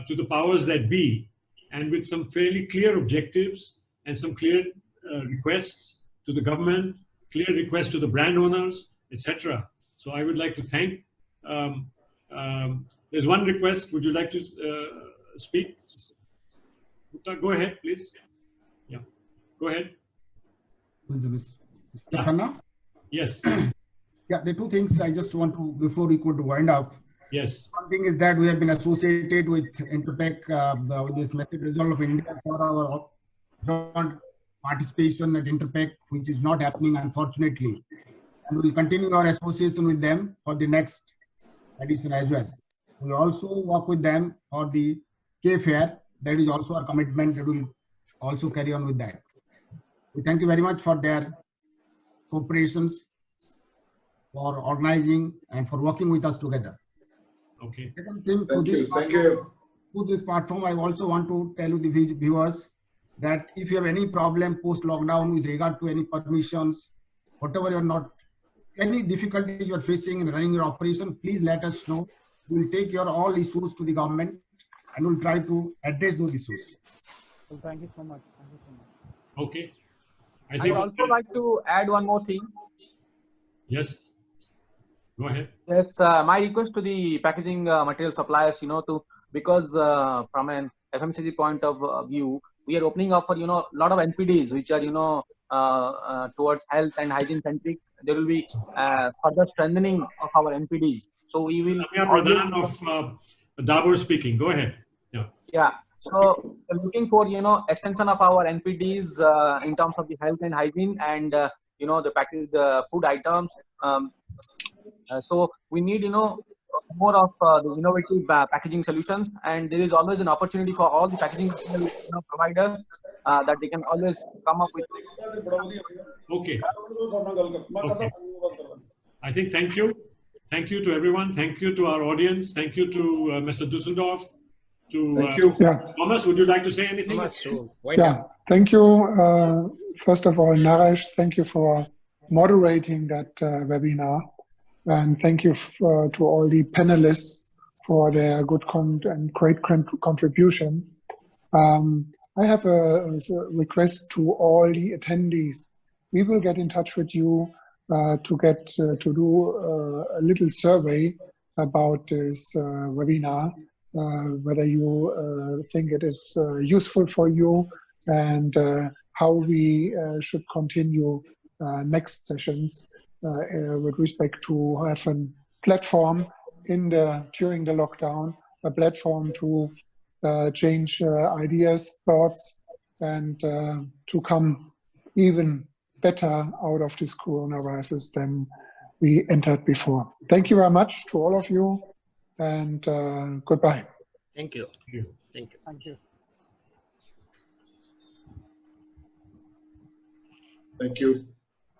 B: to the powers that be, and with some fairly clear objectives and some clear requests to the government, clear requests to the brand owners, etc. So I would like to thank. There's one request. Would you like to speak? Gupta, go ahead, please. Yeah, go ahead.
E: Mr. Khanna?
B: Yes.
E: Yeah, the two things I just want to, before we could wind up.
B: Yes.
E: One thing is that we have been associated with interpack, with this Messe Duesseldorf India for our joint participation at interpack, which is not happening, unfortunately. And we will continue our association with them for the next edition as well. We also work with them for the K-Fair. That is also our commitment that we will also carry on with that. We thank you very much for their cooperations, for organizing and for working with us together.
B: Okay.
E: Second thing,
K: Thank you.
E: To this platform, I also want to tell you the viewers that if you have any problem post-lockdown with regard to any permissions, whatever you're not, any difficulty you're facing in running your operation, please let us know. We'll take your all issues to the government and we'll try to address those issues.
M: Well, thank you so much. Thank you so much.
B: Okay.
D: I would also like to add one more thing.
B: Yes. Go ahead.
D: Yes, my request to the packaging material suppliers, because from an FMCG point of view, we are opening up for, a lot of NPDs, which are, towards health and hygiene centric. There will be further strengthening of our NPDs. So we will.
B: Pradhan of Dabur speaking. Go ahead. Yeah.
D: Yeah. So looking for, extension of our NPDs in terms of the health and hygiene and, the packaged food items. So we need, more of the innovative packaging solutions, and there is always an opportunity for all the packaging providers that they can always come up with.
B: Okay. Okay. I think thank you. Thank you to everyone. Thank you to our audience. Thank you to Messe Duesseldorf.
K: Thank you.
B: Thomas, would you like to say anything?
A: Thank you. First of all, Naresh, thank you for moderating that webinar. And thank you to all the panelists for their good and great contribution. I have a request to all the attendees. We will get in touch with you to do a little survey about this webinar, whether you think it is useful for you and how we should continue next sessions. With respect to have a platform during the lockdown, a platform to change ideas, thoughts, and to come even better out of this coronavirus than we entered before. Thank you very much to all of you, and goodbye.
J: Thank you.
M: Thank you.
K: Thank you.
B: Thank you.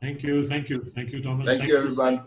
B: Thank you. Thank you, Thomas.
K: Thank you, everyone.